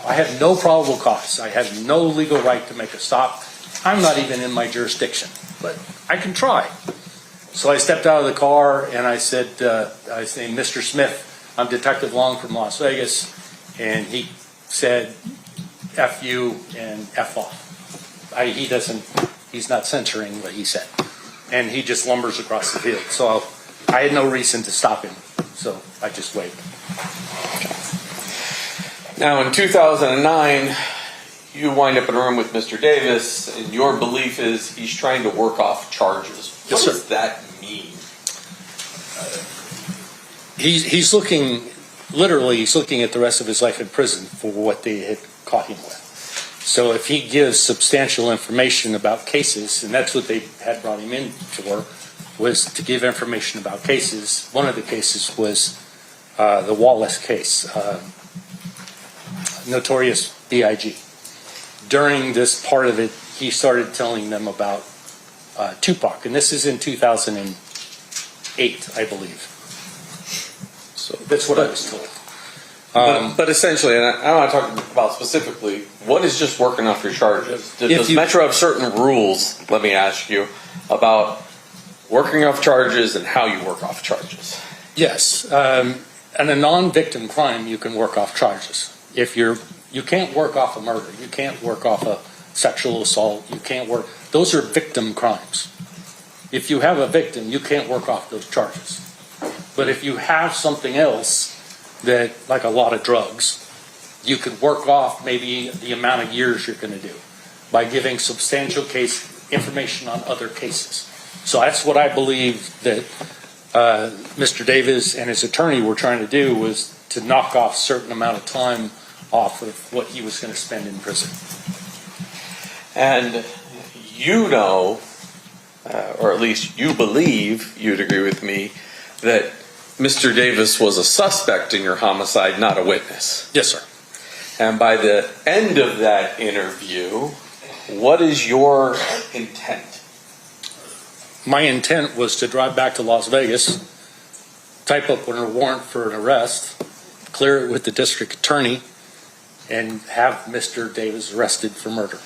I have no probable cause. I have no legal right to make a stop. I'm not even in my jurisdiction, but I can try." So I stepped out of the car and I said, "Mr. Smith, I'm Detective Long from Las Vegas," and he said, "F you and F off." He's not censoring what he said, and he just lumbers across the field. So I had no reason to stop him, so I just waved. Now, in 2009, you wind up in a room with Mr. Davis, and your belief is he's trying to work off charges. Yes, what does that mean? He's looking at the rest of his life in prison for what they had caught him with. So if he gives substantial information about cases, and that's what they had brought him in for, was to give information about cases. One of the cases was the Wallace case, Notorious B.I.G. During this part of it, he started telling them about Tupac, and this is in 2008, I believe. So that's what I was told. But essentially, and I want to talk about specifically, what is just working off your charges? Does Metro have certain rules, let me ask you, about working off charges and how you work off charges? Yes. In a non-victim crime, you can work off charges. You can't work off a murder. You can't work off a sexual assault. Those are victim crimes. If you have a victim, you can't work off those charges. But if you have something else, that like a lot of drugs, you could work off maybe the amount of years you're going to do by giving substantial case information on other cases. So that's what I believe that Mr. Davis and his attorney were trying to do, was to knock off a certain amount of time off of what he was going to spend in prison. And you know, or at least you believe, you'd agree with me, that Mr. Davis was a suspect in your homicide, not a witness. Yes, sir. And by the end of that interview, what is your intent? My intent was to drive back to Las Vegas, type up a warrant for an arrest, clear it with the district attorney, and have Mr. Davis arrested for murder.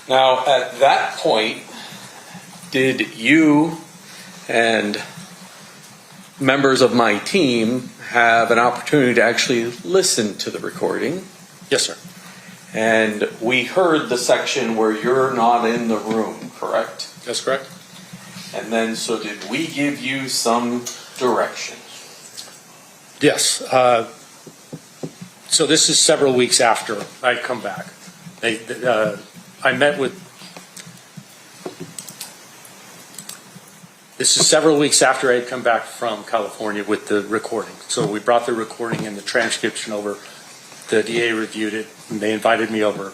Now, at that point, did you and members of my team have an opportunity to actually listen to the recording? Yes, sir. And we heard the section where you're not in the room, correct? That's correct. And then, so did we give you some direction? Yes. So this is several weeks after I come back. I met with. This is several weeks after I had come back from California with the recording. So we brought the recording and the transcription over. The DA reviewed it, and they invited me over,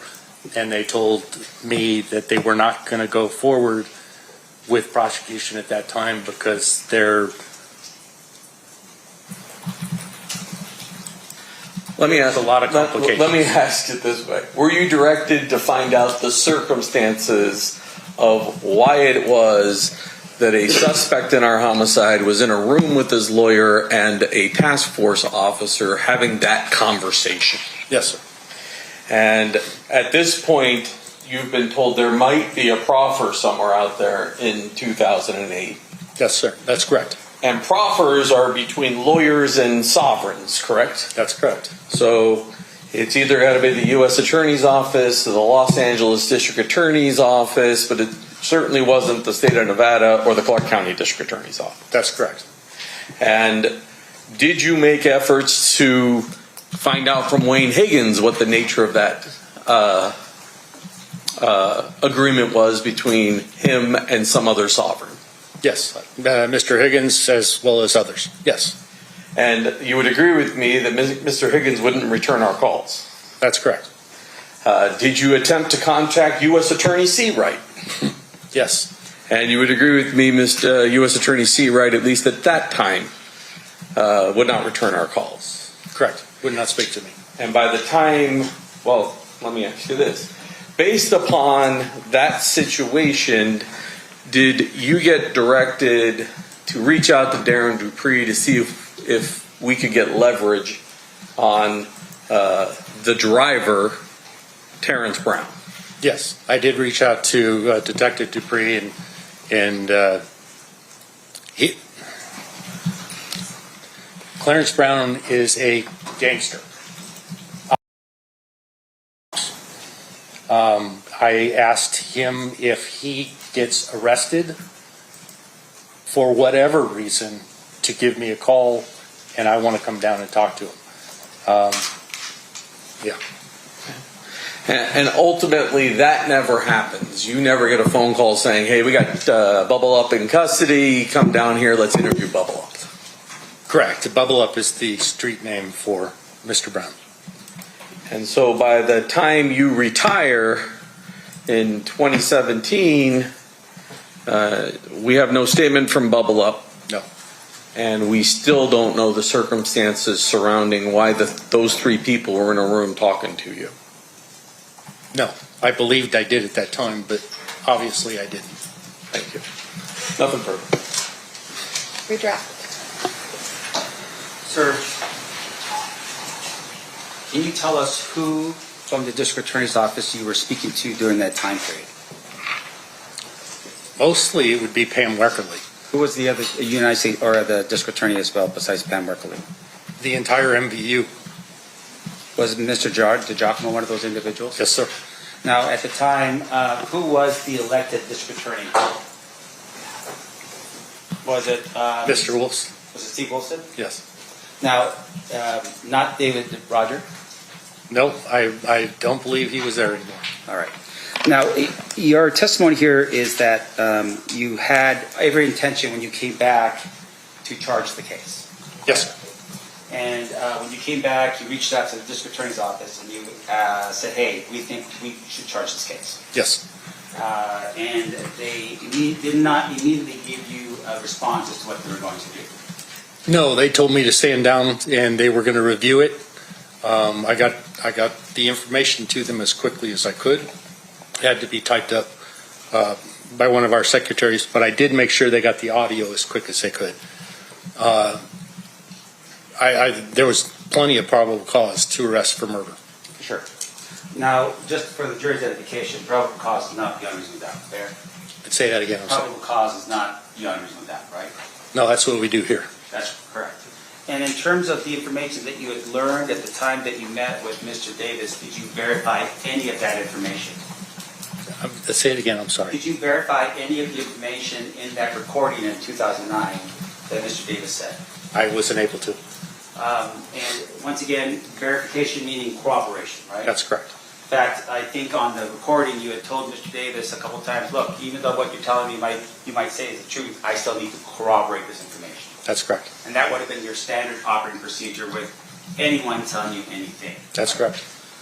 and they told me that they were not going to go forward with prosecution at that time because they're. Let me ask a lot of complications. Let me ask it this way: were you directed to find out the circumstances of why it was that a suspect in our homicide was in a room with his lawyer and a task force officer having that conversation. Yes, sir. And at this point, you've been told there might be a proffer somewhere out there in 2008. Yes, sir. That's correct. And proffers are between lawyers and sovereigns, correct? That's correct. So it's either got to be the U.S. Attorney's Office or the Los Angeles District Attorney's Office, but it certainly wasn't the state of Nevada or the Clark County District Attorney's Office. That's correct. And did you make efforts to find out from Wayne Higgins what the nature of that agreement was between him and some other sovereign? Yes, Mr. Higgins as well as others. Yes, And you would agree with me that Mr. Higgins wouldn't return our calls. that's correct. Did you attempt to contact U.S. Attorney Seawright? Yes, And you would agree with me, Mr. U.S. Attorney Seawright, at least at that time, would not return our calls. correct. Would not speak to me. And by the time, well, let me ask you this. Based upon that situation, did you get directed to reach out to Darren Dupree to see if we could get leverage on the driver, Terrence Brown? Yes, I did reach out to Detective Dupree, and he, Clarence Brown is a gangster. I asked him if he gets arrested for whatever reason to give me a call, and I want to come down and talk to him. Yeah. And ultimately, that never happens. You never get a phone call saying, hey, we got Bubble Up in custody. Come down here. Let's interview Bubble Up. Correct. Bubble Up is the street name for Mr. Brown. And so by the time you retire in 2017, we have no statement from Bubble Up. No. And we still don't know the circumstances surrounding why those three people were in a room talking to you. No. I believed I did at that time, but obviously I didn't. Thank you. Nothing further. Redraft. Sir, can you tell us who from the district attorney's office you were speaking to during that time period? Mostly it would be Pam Werkerly. Who was the other United States or the district attorney as well besides Pam Werkerly? The entire MVU. Was Mr. DiGiacomo one of those individuals? Yes, sir. Now, at the time, who was the elected district attorney? Was it Mr. Wolfs? Was it Steve Wilson? Yes. Now, not David Roger. No, I don't believe he was there anymore. All right. Now, your testimony here is that you had every intention when you came back to charge the case. Yes, sir. And when you came back, you reached out to the district attorney's office and you said, hey, we think we should charge this case. Yes. And they did not immediately give you a response as to what they were going to do. No, they told me to stand down and they were going to review it. I got the information to them as quickly as I could. It had to be typed up by one of our secretaries, but I did make sure they got the audio as quick as they could. There was plenty of probable cause to arrest for murder. Sure. Now, just for the jury's edification, probable cause is not beyond reasonable doubt. Fair? I'd say that again. I'm sorry. Probable cause is not beyond reasonable doubt, right? No, that's what we do here. That's correct. And in terms of the information that you had learned at the time that you met with Mr. Davis, did you verify any of that information? Let's say it again. I'm sorry. Did you verify any of the information in that recording in 2009 that Mr. Davis said? I wasn't able to. And once again, verification meaning corroboration, right? That's correct. In fact, I think on the recording you had told Mr. Davis a couple times, look, even though what you're telling me you might say is the truth, I still need to corroborate this information. That's correct. And that would have been your standard operating procedure with anyone telling you anything. That's correct.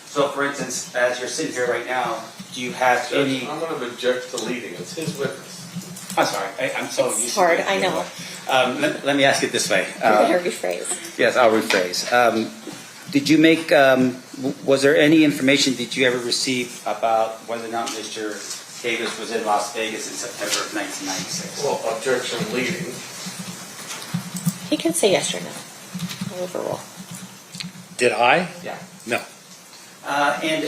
So, for instance, as you're sitting here right now, do you have any... I'm going to object to leading. It's his witness. I'm sorry. I'm so used It's to hard, it. I know. Let me ask it this way. You better rephrase. Yes, I'll rephrase. Did you make... was there any information that you ever received about whether or not Mr. Davis was in Las Vegas in September of 1996. Well, objection leading. He can say yes or no. I'll overrule. Did I? Yeah. No. And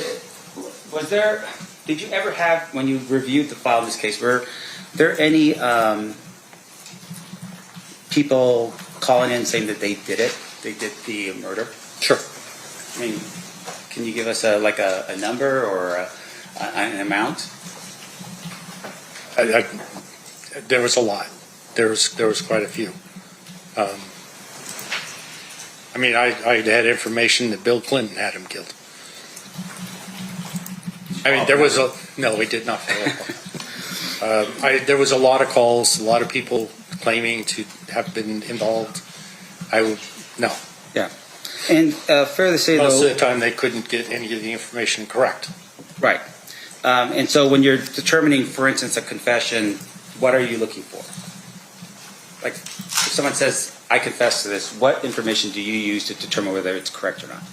did you ever have, when you reviewed the file in this case, were there any people calling in saying that they did it? They did the murder? Sure. I mean, can you give us a number or an amount? There was a lot. There was quite a few. I had information that Bill Clinton had him killed. No, he did not follow up. There was a lot of calls, a lot of people claiming to have been involved. No. Yeah. And fair to say, Most though, of the time they couldn't get any of the information correct. right. And so when you're determining, for instance, a confession, what are you looking for? Like, if someone says, I confess to this, what information do you use to determine whether it's correct or not?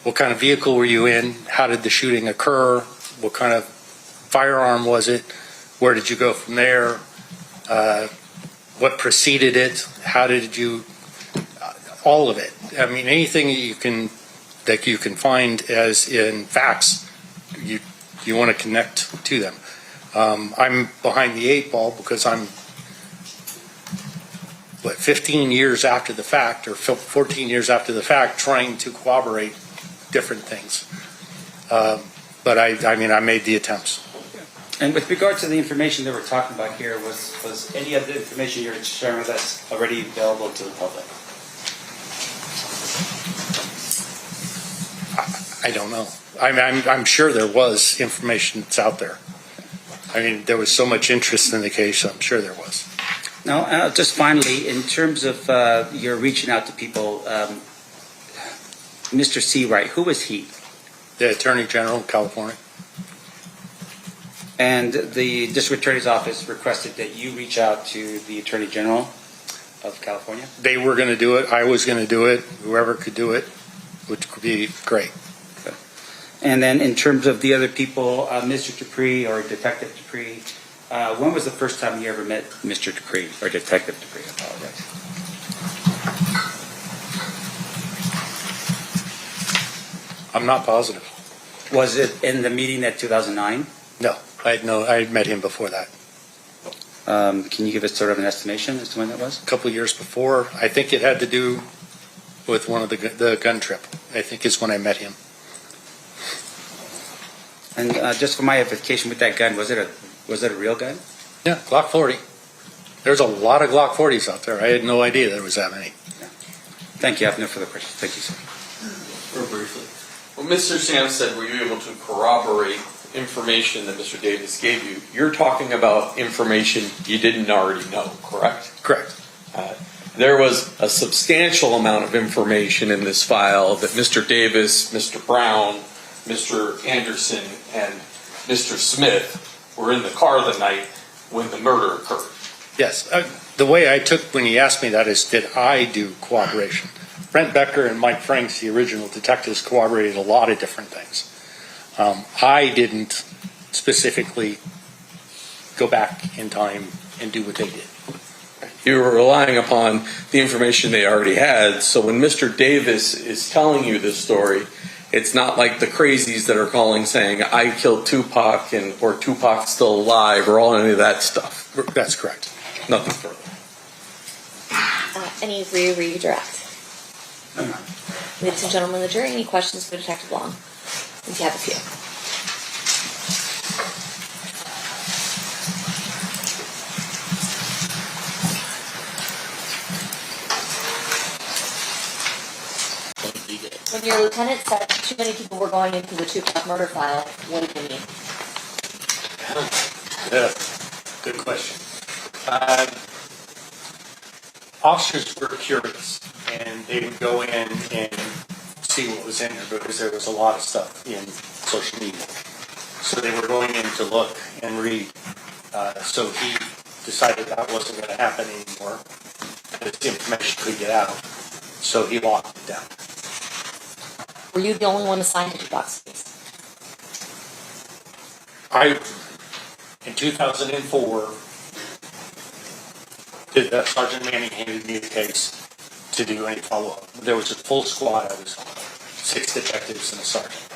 What kind of vehicle were you in? How did the shooting occur? What kind of firearm was it? Where did you go from there? What preceded it? How did you? All of it. I mean, anything that you can find as in facts, you want to connect to them. I'm behind the eight ball because I'm 15 years after the fact, or 14 years after the fact, trying to corroborate different things. But I made the attempts. And with regard to the information that we're talking about here, was any of the information you're sharing with us already available to the public? I don't know. I'm sure there was information that's out there. I mean, there was so much interest in the case, I'm sure there was. Now, just finally, in terms of your reaching out to people, Mr. Seawright, who was he? The Attorney General of California. And the District Attorney's Office requested that you reach out to the Attorney General of California? They were going to do it. I was going to do it. Whoever could do it, which could be great. Okay. And then in terms of the other people, Mr. Dupree or Detective Dupree, when was the first time you ever met Mr. Dupree or Detective Dupree? I apologize. I'm not positive. Was it in the meeting at 2009? No, I had met him before that. Can you give us sort of an estimation as to when that was? A couple of years before. I think it had to do with one of the gun trip. I think is when I met him. And just for my edification, with that gun, was it a real gun? Yeah, Glock 40. There's a lot of Glock 40s out there. I had no idea there was that many. Thank you. I have no further questions. Thank you, sir. Real briefly. Well, Mr. Sanft said, were you able to corroborate information that Mr. Davis gave you? You're talking about information you didn't already know, correct? Correct. There was a substantial amount of information in this file that Mr. Davis, Mr. Brown, Mr. Anderson, and Mr. Smith were in the car the night when the murder occurred. Yes. The way I took when he asked me that is, did I do cooperation? Brent Becker and Mike Franks, the original detectives, corroborated a lot of different things. I didn't specifically go back in time and do what they did. You were relying upon the information they already had, so when Mr. Davis is telling you this story, it's not like the crazies that are calling saying, I killed Tupac or Tupac's still alive or all any of that stuff. That's correct. Nothing further. Any redirect? Ladies and gentlemen of the jury, any questions for Detective Long? If you have a few. When your lieutenant said too many people were going into the Tupac murder file, what did you mean? Yeah, good question. Officers were curious, and they would go in and see what was in there because there was a lot of stuff in social media. So they were going in to look and read. So he decided that wasn't going to happen anymore. This information could get out. So he locked it down. Were you the only one assigned to Tupac's case? In 2004, Sergeant Manning handed me the case to do any follow-up. There was a full squad I was on, 6 detectives and a sergeant.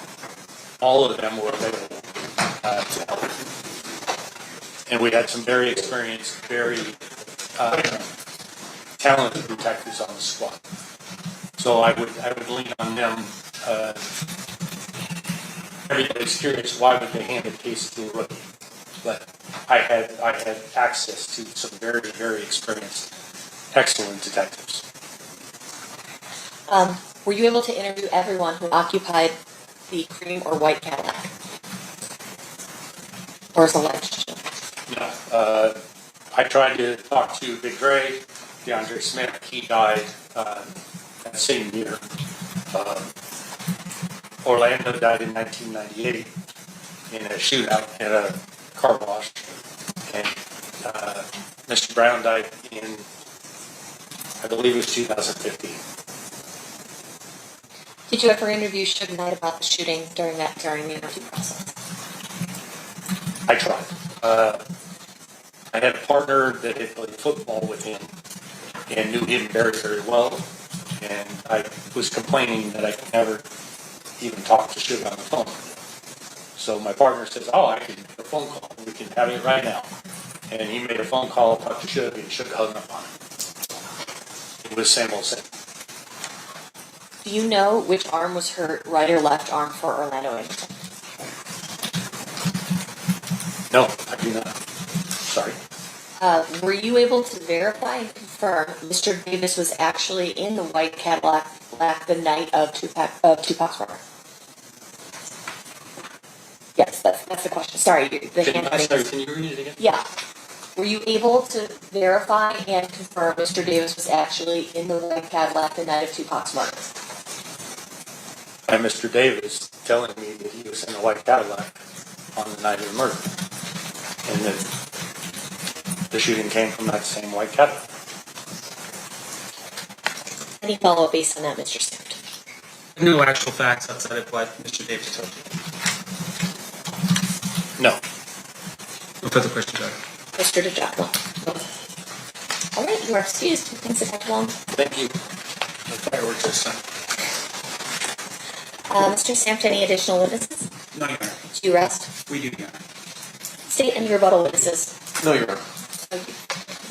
All of them were available to help. And we had some very experienced, very talented detectives on the squad. So I would lean on them. Everybody's curious, why would they hand a case to a rookie? But I had access to some very, very experienced, excellent detectives. Were you able to interview everyone who occupied the cream or white Cadillac? Or is alleged? No. I tried to talk to Big Gray, DeAndre Smith. He died that same year. Orlando died in 1998 in a shootout at a car wash. And Mr. Brown died in, I believe it was 2015. Did you ever interview Suge Knight about the shooting during the interview process? I tried. I had a partner that had played football with him and knew him very, very well. And I was complaining that I could never even talk to Suge on the phone. So my partner says, oh, I can make a phone call. We can have it right now. And he made a phone call, talked to Suge, and Suge hung up on him. It was same old same. Do you know which arm was hurt, right or left arm, for Orlando Anderson? No, I do not. Sorry. Were you able to verify and confirm Mr. Davis was actually in the white Cadillac the night of Tupac's murder? Yes, that's the question. Sorry, the handwriting. Sorry, can you read it again? Yeah. Were you able to verify and confirm Mr. Davis was actually in the white Cadillac the night of Tupac's murder? By Mr. Davis telling me that he was in the white Cadillac on the night of the murder. And that the shooting came from that same white Cadillac. Any follow-up based on that, Mr. Sanft? No actual facts outside of what Mr. Davis told you. No. No further questions, Your Honor. Mr. DeJacqua? All right, you are excused. Thanks, Detective Long. Thank you. The fireworks this time. Mr. Sanft, any additional witnesses? No, Your Honor. Do you rest? We do, Your Honor. State any rebuttal witnesses? No, Your Honor.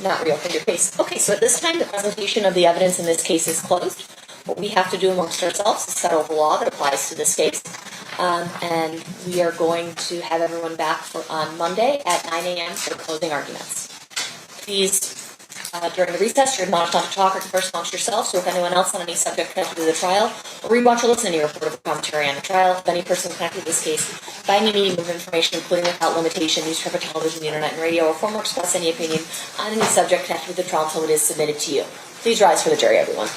Not reopen your case. Okay, so at this time, the presentation of the evidence in this case is closed. What we have to do amongst ourselves is settle the law that applies to this case. And we are going to have everyone back on Monday at 9 a.m. for closing arguments. Please, during the recess, you're admonished not to talk or converse amongst yourselves, so if anyone else on any subject connected to the trial, or rewatch or listen to any report of the commentary on the trial, if any person connected to this case, by any medium of information, including without limitation, newspaper, television, the internet, and radio, or form or express any opinion on any subject connected with the trial until it is submitted to you. Please rise for the jury, everyone.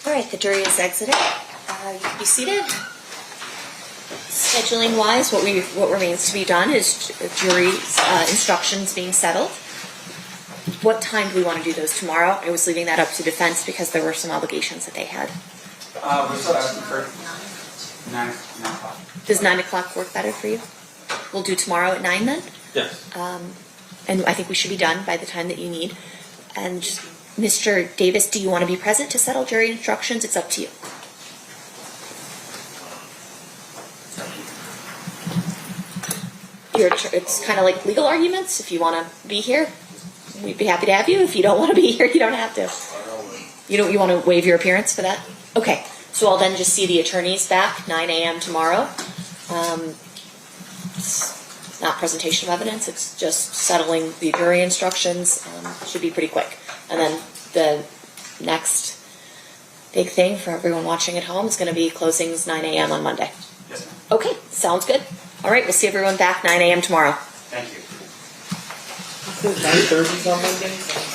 All right, the jury is exited. You can be seated. Scheduling wise, what remains to be done is jury's instructions being settled. What time do we want to do those tomorrow? I was leaving that up to defense because there were some obligations that they had. We're still asking for 9 o'clock. Does 9 o'clock work better for you? We'll do tomorrow at 9 then? Yes. And I think we should be done by the time that you need. And Mr. Davis, do you want to be present to settle jury instructions? It's up to you. It's kind of like legal arguments. If you want to be here, we'd be happy to have you. If you don't want to be here, you don't have to. You want to waive your appearance for that? Okay. So I'll then just see the attorneys back 9 a.m. tomorrow. It's not presentation of evidence. It's just settling the jury instructions. Should be pretty quick. And then the next big thing for everyone watching at home is going to be closings 9 a.m. on Monday. Yes, ma'am. Okay, sounds good. All right, we'll see everyone back 9 a.m. tomorrow. Thank you. 9:30 on Monday?